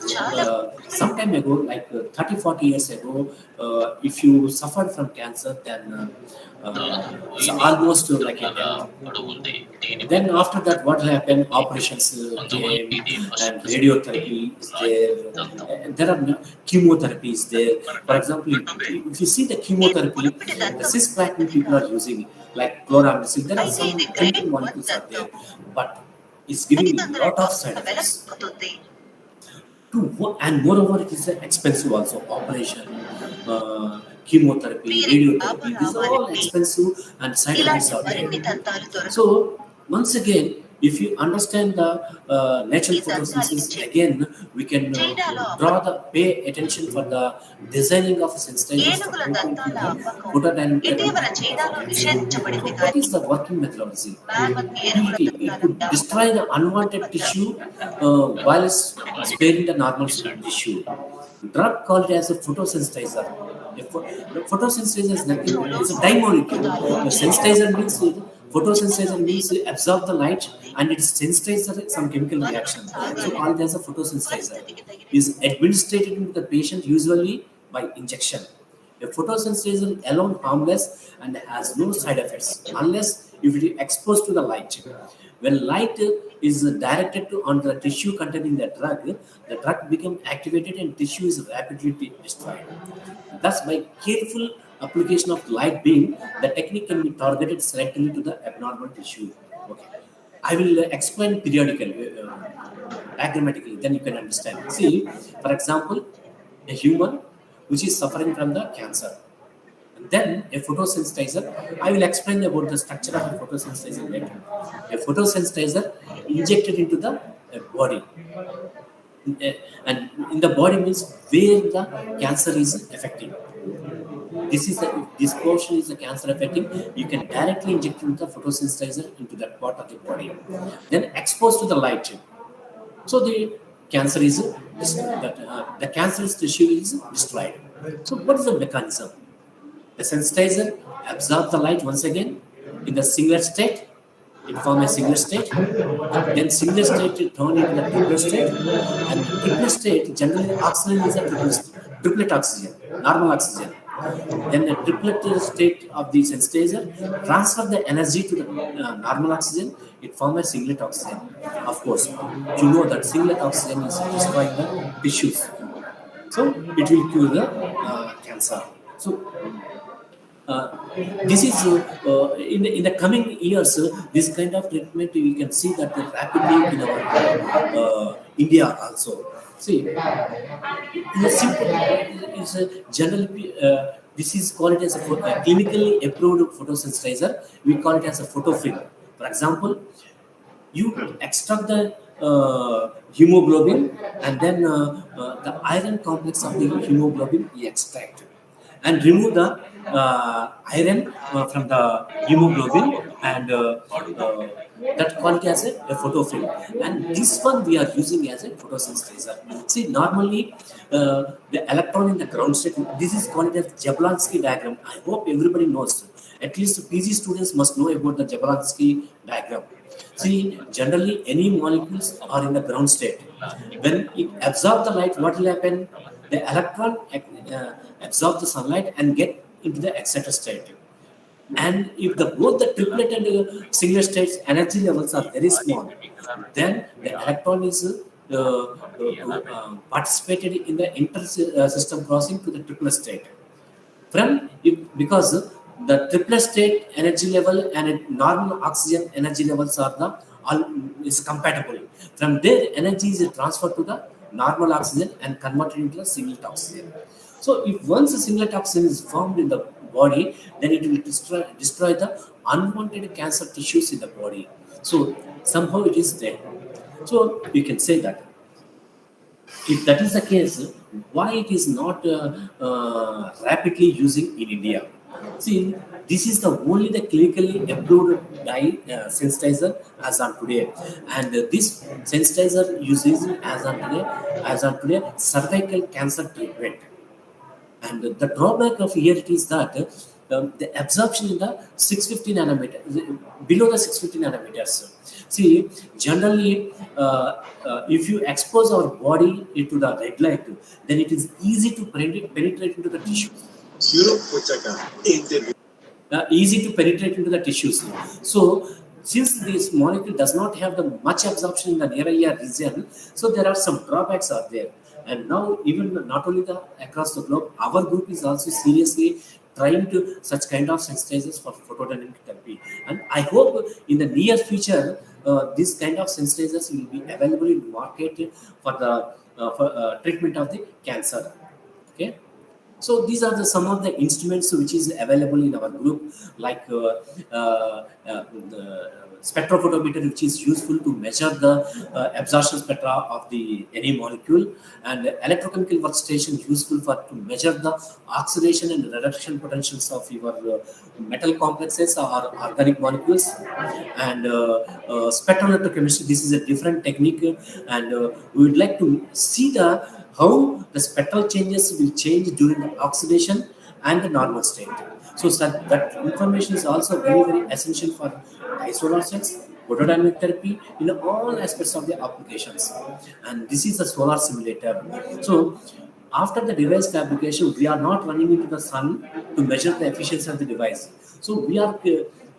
some time ago, like 30-40 years ago, if you suffered from cancer, then it's almost like a death. Then after that, what happened? Operations came and radiotherapy is there. There are chemotherapy is there. For example, if you see the chemotherapy, the cisplatin people are using like chloramicin. There are some chemical molecules out there, but it's giving a lot of side effects. And moreover, it is expensive also. Operation, chemotherapy, radiotherapy, these are all expensive and side effects are there. So once again, if you understand the natural photosynthesis, again we can pay attention for the designing of sensitizers for photodynamic. So what is the working methodology? It could destroy the unwanted tissue while sparing the normal tissue. Drug called as a photosensitizer. Photosensitizer is nothing, it's a dye molecule. The sensitizer means photosensitizer means absorb the light and it sensitizes some chemical reaction. So called as a photosensitizer is administered to the patient usually by injection. A photosensitizer alone harmless and has no side effects unless if it is exposed to the light. When light is directed on the tissue containing the drug becomes activated and tissue is rapidly destroyed. Thus, by careful application of light beam, the technique can be targeted selectively to the abnormal tissue. Okay. I will explain periodically, diagrammatically, then you can understand. See, for example, a human which is suffering from the cancer. Then a photosensitizer, I will explain about the structure of a photosensitizer later. A photosensitizer injected into the body. And in the body means where the cancer is affecting. This portion is the cancer affecting. You can directly inject into the photosensitizer into that part of the body. Then exposed to the light. So the cancer is the cancerous tissue is destroyed. So what is the mechanism? The sensitizer absorbs the light once again in the singular state. It forms a singular state. Then singular state turn into the triplet state. And triplet state, generally oxygen is a triplet oxygen, normal oxygen. Then the triplet state of the sensitizer transfer the energy to the normal oxygen. It forms a singlet oxygen. Of course, you know that singlet oxygen is destroying the tissues. So it will cure the cancer. So this is in the coming years, this kind of treatment we can see that rapidly in our India also. See, in a simple, it's a generally this is called as a clinically approved photosensitizer. We call it as a photofilm. For example, you extract the hemoglobin and then the iron complex of the hemoglobin you extract and remove the iron from the hemoglobin and that called as a photofilm. And this one we are using as a photosensitizer. See, normally the electron in the ground state, this is called as Jablonski diagram. I hope everybody knows. At least PG students must know about the Jablonski diagram. See, generally any molecules are in the ground state. When it absorbs the light, what will happen? The electron absorb the sunlight and get into the exciter state. And if both the triplet and singular states energy levels are very small, then the electron is participated in the inter-system crossing to the triplet state. Because the triplet state energy level and normal oxygen energy levels are is compatible. From there, energy is transferred to the normal oxygen and converted into a singlet oxygen. So if once a singlet oxygen is formed in the body, then it will destroy the unwanted cancer tissues in the body. So somehow it is there. So you can say that if that is the case, why it is not rapidly using in India? See, this is the only the clinically approved sensitizer as on today, and this sensitizer uses as on today cervical cancer treatment. And the drawback of here it is that the absorption in the 650 nanometer, below the 650 nanometers. See, generally, if you expose our body into the red light, then it is easy to penetrate into the tissue. Easy to penetrate into the tissues. So, since this molecule does not have the much absorption in the near ear region, so there are some drawbacks are there. And now, even not only across the globe, our group is also seriously trying to such kind of sensitizers for photodynamic therapy. And I hope in the near future, this kind of sensitizers will be available in the market for the treatment of the cancer. Okay. So these are some of the instruments which is available in our group, like the spectrophotometer, which is useful to measure the absorption spectra of any molecule, and electrochemical workstation useful to measure the oxidation and reduction potentials of your metal complexes or organic molecules, and spectroelectrochemistry. This is a different technique, and we would like to see how the spectral changes will change during the oxidation and the normal state. So that information is also very, very essential for solar cells, photodynamic therapy, in all aspects of the applications. And this is a solar simulator. So after the device fabrication, we are not running into the sun to measure the efficiency of the device. So we are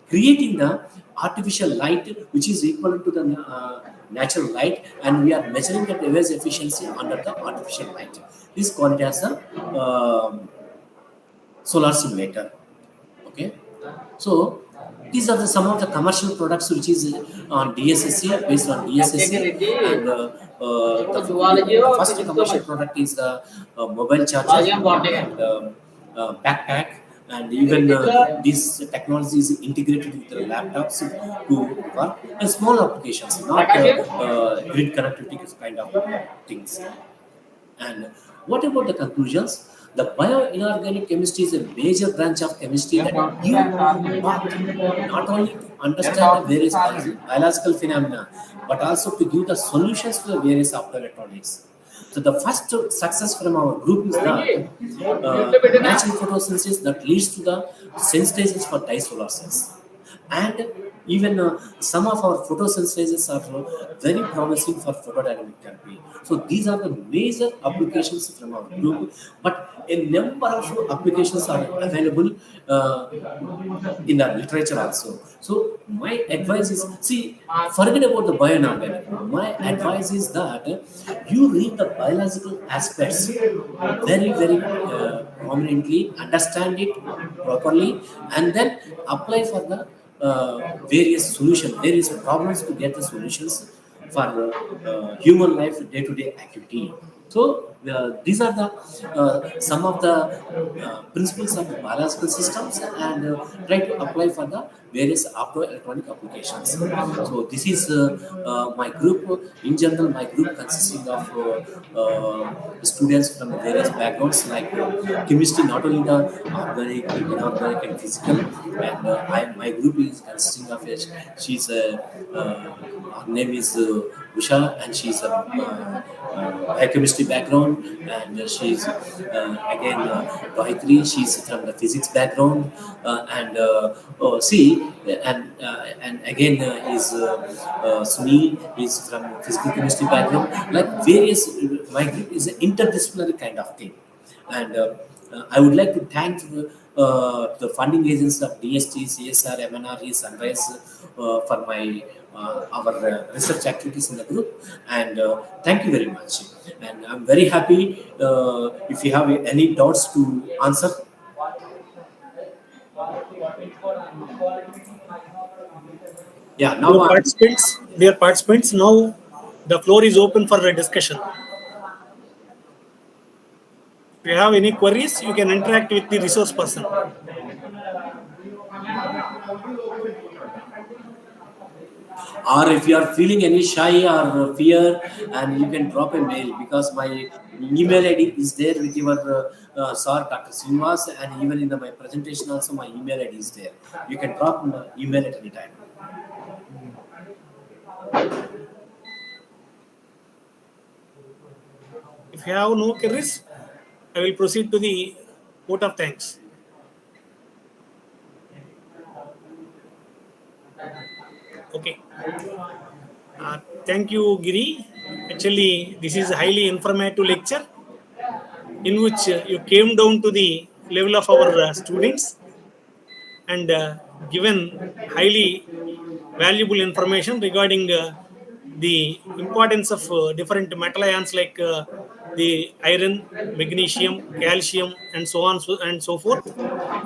creating the artificial light which is equivalent to the natural light, and we are measuring the device efficiency under the artificial light. This called it as a solar simulator. Okay, so these are some of the commercial products which is on DSSC, based on DSSC, and the first commercial product is the mobile charger and backpack, and even this technology is integrated with the laptops to work and small applications, not grid connectivity kind of things. And what about the conclusions? The bioinorganic chemistry is a major branch of chemistry that you not only to understand the various biological phenomena, but also to give the solutions to the various optoelectronics. So the first success from our group is the natural photosynthesis that leads to the sensitizers for disolar cells. And even some of our photosynthesis are very promising for photodynamic therapy. So these are the major applications from our group, but a number of applications are available in the literature also. So my advice is, see, forget about the bioinorganic. My advice is that you read the biological aspects very prominently, understand it properly, and then apply for the various solutions, various problems to get the solutions for human life day-to-day activity. So these are the some of the principles of the biological systems, and try to apply for the various optoelectronic applications. So this is my group. In general, my group consisting of students from various backgrounds like chemistry, not only the organic, inorganic, and physical. And my group is consisting of she's a her name is Usha, and she's a biochemistry background, and she's again Gayatri, she's from the physics background, and again is Sunil is from physical chemistry background. Like various, my group is an interdisciplinary kind of thing, and I would like to thank the funding agents of DST, CSR, MNRE, Sunrise for my our research activities in the group, and thank you very much. And I'm very happy if you have any doubts to answer. Yeah, now Dear participants, now the floor is open for a discussion. If you have any queries, you can interact with the resource person. Or if you are feeling any shy or fear, and you can drop a mail, because my email ID is there with your sir, Dr. Srinivas, and even in my presentation also my email ID is there. You can drop an email at any time. If you have no queries, I will proceed to the vote of thanks. Okay. Thank you, Giri. Actually, this is a highly informative lecture in which you came down to the level of our students and given highly valuable information regarding the importance of different metal ions like the iron, magnesium, calcium, and so on and so forth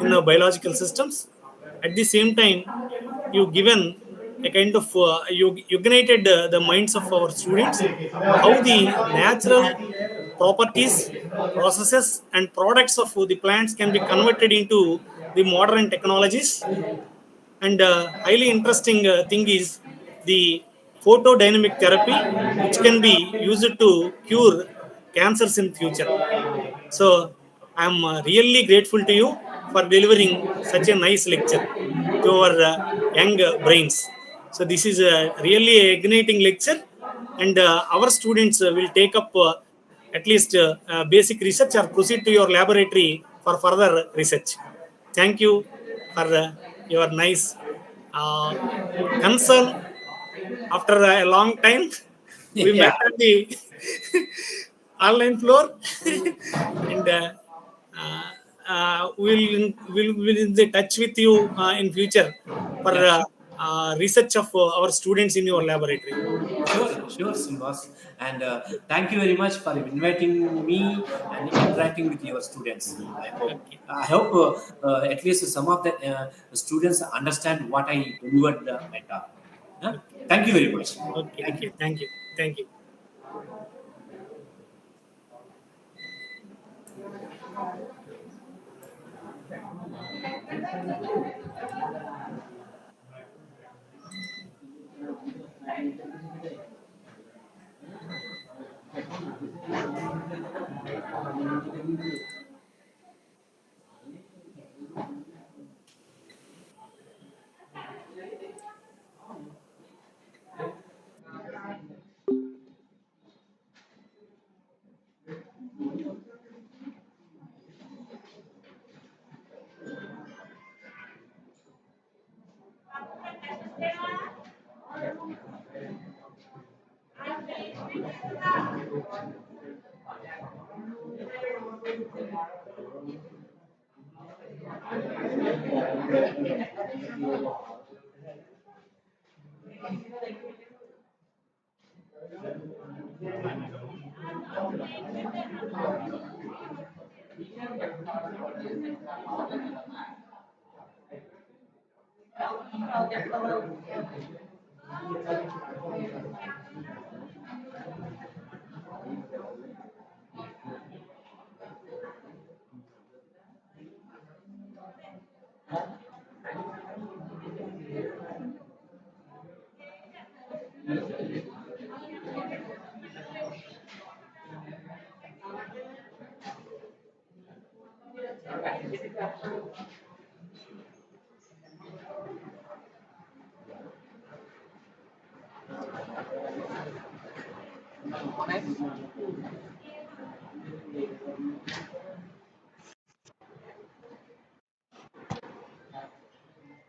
in the biological systems. At the same time, you given a kind of you ignited the minds of our students how the natural properties, processes, and products of the plants can be converted into the modern technologies. And highly interesting thing is the photodynamic therapy, which can be used to cure cancers in future. So I'm really grateful to you for delivering such a nice lecture to our young brains. So this is a really igniting lecture, and our students will take up at least basic research or proceed to your laboratory for further research. Thank you for your nice uh, concern. After a long time, we met Yeah. at the online floor, and uh, will in the touch with you in future for Yeah, research of our students in your laboratory. sure, Srinivas. And thank you very much for inviting me and interacting with your students. Okay. I hope at least some of the students understand what I delivered at. Huh? Okay. Thank you very much. Okay. Thank Okay. you. Thank you. Thank you.